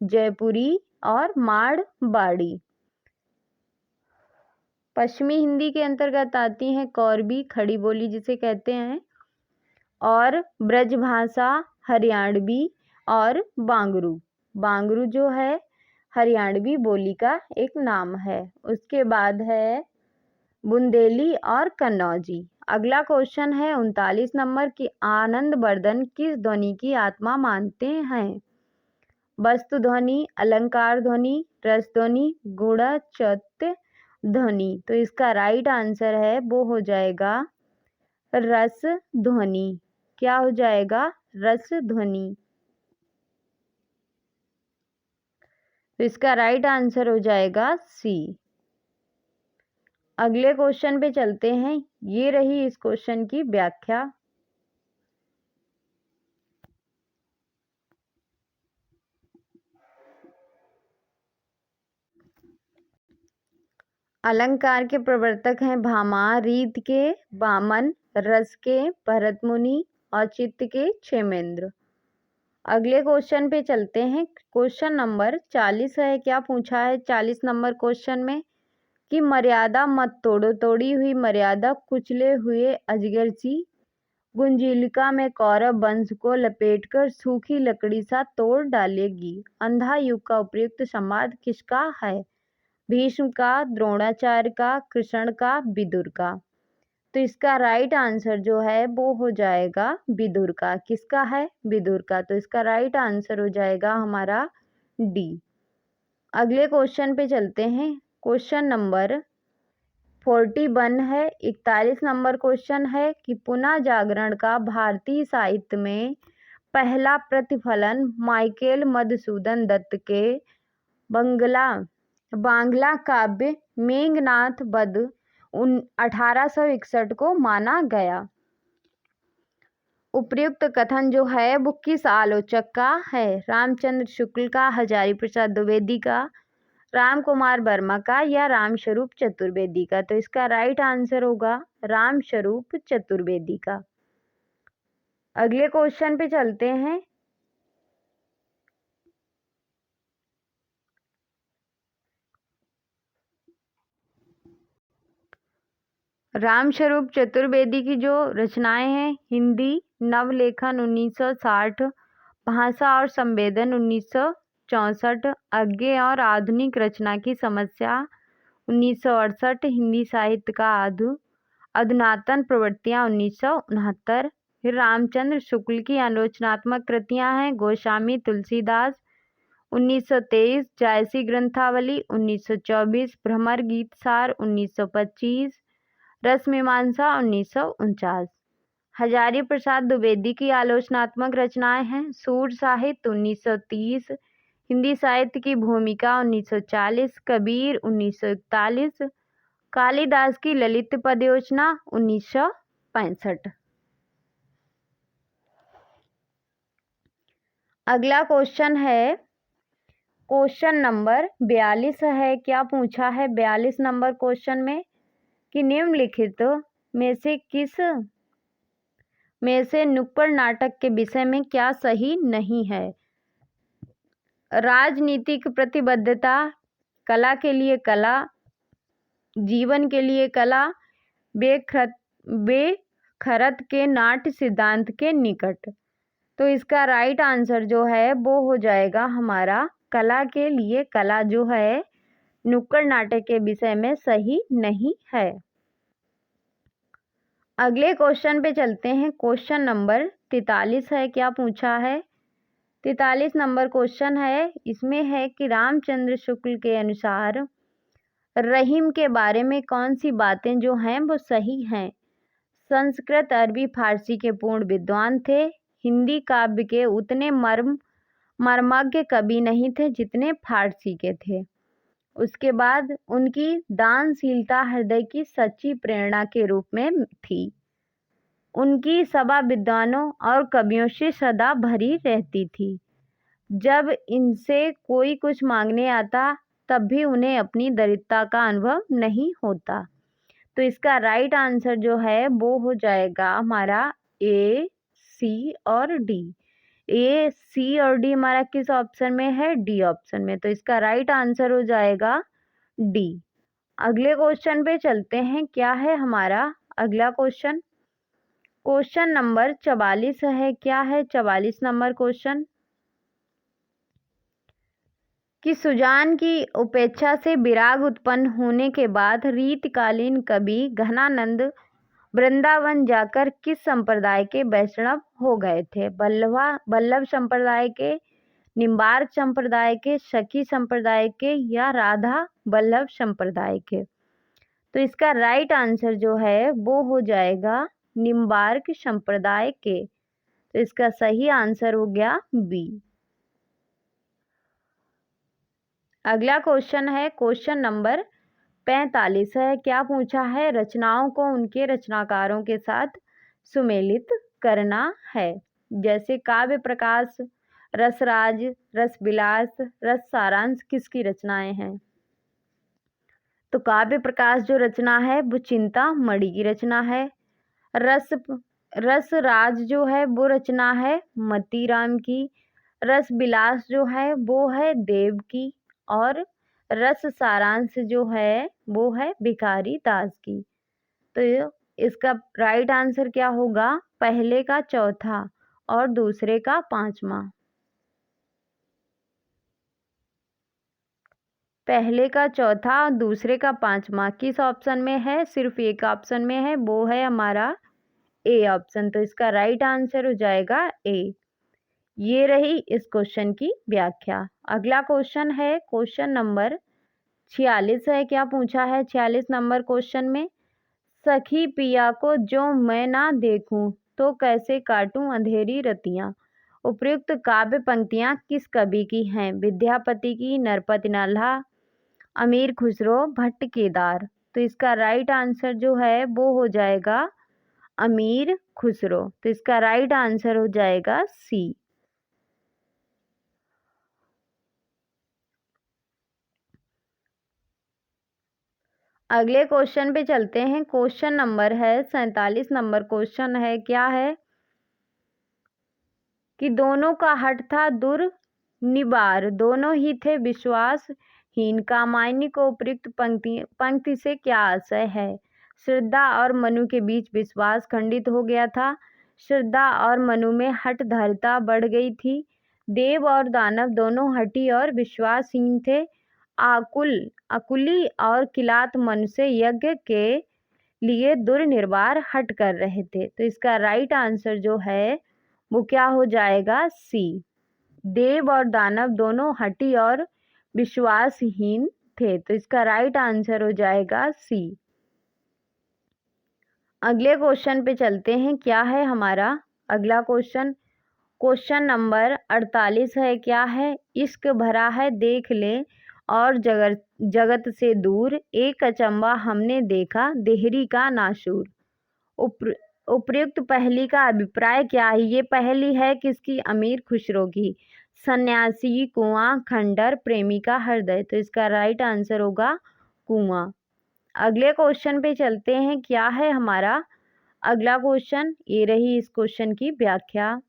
जयपुरी और मारवाड़ी। पश्चिमी हिंदी के अंतर्गत आती हैं कोरबी, खड़ी बोली जिसे कहते हैं, और ब्रजभाषा, हरियाणवी और बांगरू। बांगरू जो है हरियाणवी बोली का एक नाम है। उसके बाद है बुंदेली और कन्नौजी। अगला क्वेश्चन है 39 नंबर की आनंदवर्धन किस ध्वनि की आत्मा मानते हैं? वस्तु ध्वनि, अलंकार ध्वनि, रस ध्वनि, गुणचत्य ध्वनि। तो इसका राइट आंसर है वो हो जाएगा रस ध्वनि। क्या हो जाएगा? रस ध्वनि। तो इसका राइट आंसर हो जाएगा सी। अगले क्वेश्चन पे चलते हैं। ये रही इस क्वेश्चन की व्याख्या। अलंकार के प्रवर्तक हैं भामा, रीत के वामन, रस के भरत मुनि और चित्त के क्षेमेंद्र। अगले क्वेश्चन पे चलते हैं। क्वेश्चन नंबर 40 है। क्या पूछा है 40 नंबर क्वेश्चन में कि मर्यादा मत तोड़ो, तोड़ी हुई मर्यादा कुचले हुए अजगर सी गुंजिलिका में कौरव वंश को लपेटकर सूखी लकड़ी सा तोड़ डालेगी। अंधा युग का उपयुक्त संवाद किसका है? भीष्म का, द्रोणाचार्य का, कृष्ण का, विदुर का। तो इसका राइट आंसर जो है वो हो जाएगा विदुर का। किसका है? विदुर का। तो इसका राइट आंसर हो जाएगा हमारा डी। अगले क्वेश्चन पे चलते हैं। क्वेश्चन नंबर 41 है। 41 नंबर क्वेश्चन है कि पुनः जागरण का भारतीय साहित्य में पहला प्रतिफलन माइकेल मधुसूदन दत्त के बांग्ला काव्य मेघनाथ वध 1861 को माना गया। उपयुक्त कथन जो है वो किस आलोचक का है? रामचंद्र शुक्ल का, हजारी प्रसाद द्विवेदी का, राम कुमार वर्मा का या रामस्वरूप चतुर्वेदी का। तो इसका राइट आंसर होगा रामस्वरूप चतुर्वेदी का। अगले क्वेश्चन पे चलते हैं। रामस्वरूप चतुर्वेदी की जो रचनाएं हैं हिंदी नवलेखन 1960, भाषा और संवेदन 1964, अज्ञेय और आधुनिक रचना की समस्या 1968, हिंदी साहित्य का अधुनातन प्रवृत्तियां 1969। फिर रामचंद्र शुक्ल की आलोचनात्मक कृतियां हैं गोस्वामी तुलसीदास 1923, जायसी ग्रंथावली 1924, भ्रमर गीत सार 1925, रसमीमांसा 1949। हजारी प्रसाद द्विवेदी की आलोचनात्मक रचनाएं हैं सूर साहित्य 1930, हिंदी साहित्य की भूमिका 1940, कबीर 1941, कालिदास की ललित पद योजना 1965। अगला क्वेश्चन है क्वेश्चन नंबर 42 है। क्या पूछा है 42 नंबर क्वेश्चन में कि निम्नलिखित में से नुक्कड़ नाटक के विषय में क्या सही नहीं है? राजनीतिक प्रतिबद्धता, कला के लिए कला, जीवन के लिए कला, बेखरत के नाट्य सिद्धांत के निकट। तो इसका राइट आंसर जो है वो हो जाएगा हमारा कला के लिए कला जो है नुक्कड़ नाटक के विषय में सही नहीं है। अगले क्वेश्चन पे चलते हैं। क्वेश्चन नंबर 43 है। क्या पूछा है? 43 नंबर क्वेश्चन है। इसमें है कि रामचंद्र शुक्ल के अनुसार रहीम के बारे में कौन सी बातें जो हैं वो सही हैं? संस्कृत, अरबी, फारसी के पूर्ण विद्वान थे। हिंदी काव्य के उतने मर्मज्ञ कवि नहीं थे जितने फारसी के थे। उसके बाद उनकी दानशीलता हृदय की सच्ची प्रेरणा के रूप में थी। उनकी सभा विद्वानों और कवियों से सदा भरी रहती थी। जब इनसे कोई कुछ मांगने आता तब भी उन्हें अपनी दरिद्रता का अनुभव नहीं होता। तो इसका राइट आंसर जो है वो हो जाएगा हमारा ए, सी और डी। ए, सी और डी हमारा किस ऑप्शन में है? डी ऑप्शन में। तो इसका राइट आंसर हो जाएगा डी। अगले क्वेश्चन पे चलते हैं। क्या है हमारा अगला क्वेश्चन? क्वेश्चन नंबर 44 है। क्या है 44 नंबर क्वेश्चन? कि सुजान की उपेक्षा से विराग उत्पन्न होने के बाद रीतकालीन कवि घनानंद वृंदावन जाकर किस संप्रदाय के वैष्णव हो गए थे? वल्लभ संप्रदाय के, निम्बार्क संप्रदाय के, सखी संप्रदाय के या राधा वल्लभ संप्रदाय के? तो इसका राइट आंसर जो है वो हो जाएगा निम्बार्क संप्रदाय के। तो इसका सही आंसर हो गया बी। अगला क्वेश्चन है। क्वेश्चन नंबर 45 है। क्या पूछा है? रचनाओं को उनके रचनाकारों के साथ सुमेलित करना है। जैसे काव्य प्रकाश, रसराज, रसविलास, रस सारांश किसकी रचनाएं हैं? तो काव्य प्रकाश जो रचना है वो चिंतामणि की रचना है। रसराज जो है वो रचना है मतीराम की। रसविलास जो है वो है देव की। और रस सारांश जो है वो है भिखारी दास की। तो इसका राइट आंसर क्या होगा? पहले का चौथा और दूसरे का पांचवा। पहले का चौथा और दूसरे का पांचवा किस ऑप्शन में है? सिर्फ एक ऑप्शन में है, वो है हमारा ए ऑप्शन। तो इसका राइट आंसर हो जाएगा ए। ये रही इस क्वेश्चन की व्याख्या। अगला क्वेश्चन है। क्वेश्चन नंबर 46 है। क्या पूछा है 46 नंबर क्वेश्चन में? सखी पिया को जो मैं ना देखूं तो कैसे काटूं अंधेरी रतियां। उपर्युक्त काव्य पंक्तियां किस कवि की हैं? विद्यापति की, नरपति नाल्हा, अमीर खुसरो, भट्ट केदार। तो इसका राइट आंसर जो है वो हो जाएगा अमीर खुसरो। तो इसका राइट आंसर हो जाएगा सी। अगले क्वेश्चन पे चलते हैं। क्वेश्चन नंबर है 47 नंबर क्वेश्चन है। क्या है कि दोनों का हठ था दुर्निवार, दोनों ही थे विश्वासहीन। कामायनी को उपयुक्त पंक्ति से क्या आशय है? श्रद्धा और मनु के बीच विश्वास खंडित हो गया था। श्रद्धा और मनु में हठधारिता बढ़ गई थी। देव और दानव दोनों हठी और विश्वासहीन थे। अकुली और किलात मनुष्य यज्ञ के लिए दुर्निवार हट कर रहे थे। तो इसका राइट आंसर जो है वो क्या हो जाएगा? सी। देव और दानव दोनों हठी और विश्वासहीन थे। तो इसका राइट आंसर हो जाएगा सी। अगले क्वेश्चन पे चलते हैं। क्या है हमारा अगला क्वेश्चन? क्वेश्चन नंबर 48 है। क्या है? इश्क भरा है देख ले और जगत से दूर, एक अचंबा हमने देखा देहरी का नाशूर। उपर्युक्त पहली का अभिप्राय क्या है? ये पहली है किसकी? अमीर खुसरो की। सन्यासी, कुआं, खंडर, प्रेमी का हृदय। तो इसका राइट आंसर होगा कुआं। अगले क्वेश्चन पे चलते हैं। क्या है हमारा अगला क्वेश्चन? ये रही इस क्वेश्चन की व्याख्या।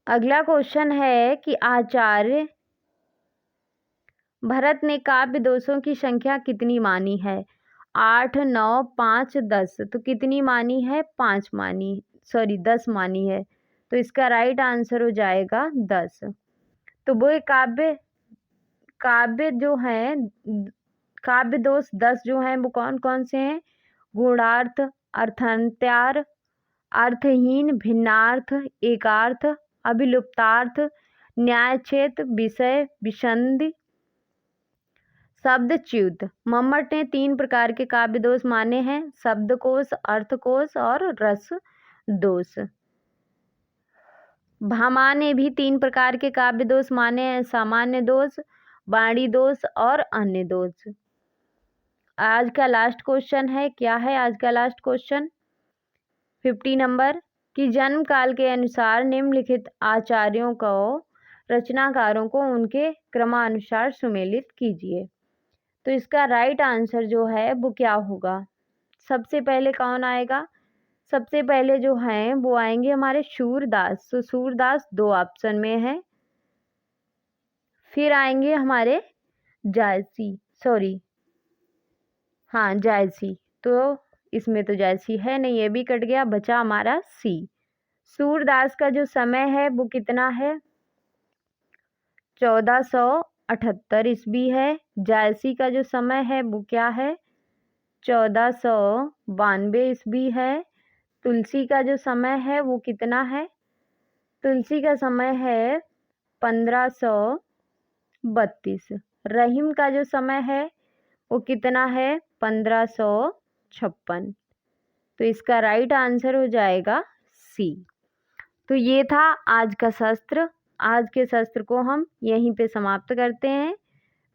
अगला क्वेश्चन है कि आचार्य भरत ने काव्य दोषों की संख्या कितनी मानी है? 8, 9, 5, 10। तो कितनी मानी है? 10 मानी है। तो इसका राइट आंसर हो जाएगा 10। तो वो काव्य जो है, काव्य दोष 10 जो हैं वो कौन कौन से हैं? गूढ़ार्थ, अर्थांत्यार, अर्थहीन, भिन्नार्थ, एकार्थ, अभिलुप्तार्थ, न्यायच्छेद, विषय विसंधि, शब्दच्युत। मम्मट ने 3 प्रकार के काव्य दोष माने हैं, शब्दकोश, अर्थकोश और रस दोष। भामा ने भी 3 प्रकार के काव्य दोष माने हैं, सामान्य दोष, वाणी दोष और अन्य दोष। आज का लास्ट क्वेश्चन है, क्या है आज का लास्ट क्वेश्चन? 50 नंबर कि जन्म काल के अनुसार निम्नलिखित आचार्यों को, रचनाकारों को उनके क्रमानुसार सुमेलित कीजिए। तो इसका राइट आंसर जो है वो क्या होगा? सबसे पहले कौन आएगा? सबसे पहले जो हैं वो आएंगे हमारे सूरदास। तो सूरदास 2 ऑप्शन में है। फिर आएंगे हमारे जायसी, सॉरी हाँ जायसी, तो इसमें तो जायसी है नहीं, ये भी कट गया, बचा हमारा सी। सूरदास का जो समय है वो कितना है? 1478 ईस्वी है। जायसी का जो समय है वो क्या है? 1492 ईस्वी है। तुलसी का जो समय है वो कितना है? तुलसी का समय है 1532। रहीम का जो समय है वो कितना है? 1556। तो इसका राइट आंसर हो जाएगा सी। तो ये था आज का शस्त्र। आज के शस्त्र को हम यहीं पे समाप्त करते हैं।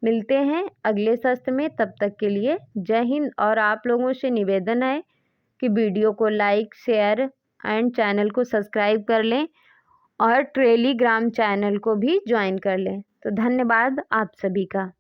मिलते हैं अगले शस्त्र में, तब तक के लिए जय हिंद। और आप लोगों से निवेदन है कि वीडियो को लाइक, शेयर एंड चैनल को सब्सक्राइब कर लें और टेलीग्राम चैनल को भी ज्वाइन कर लें। तो धन्यवाद आप सभी का।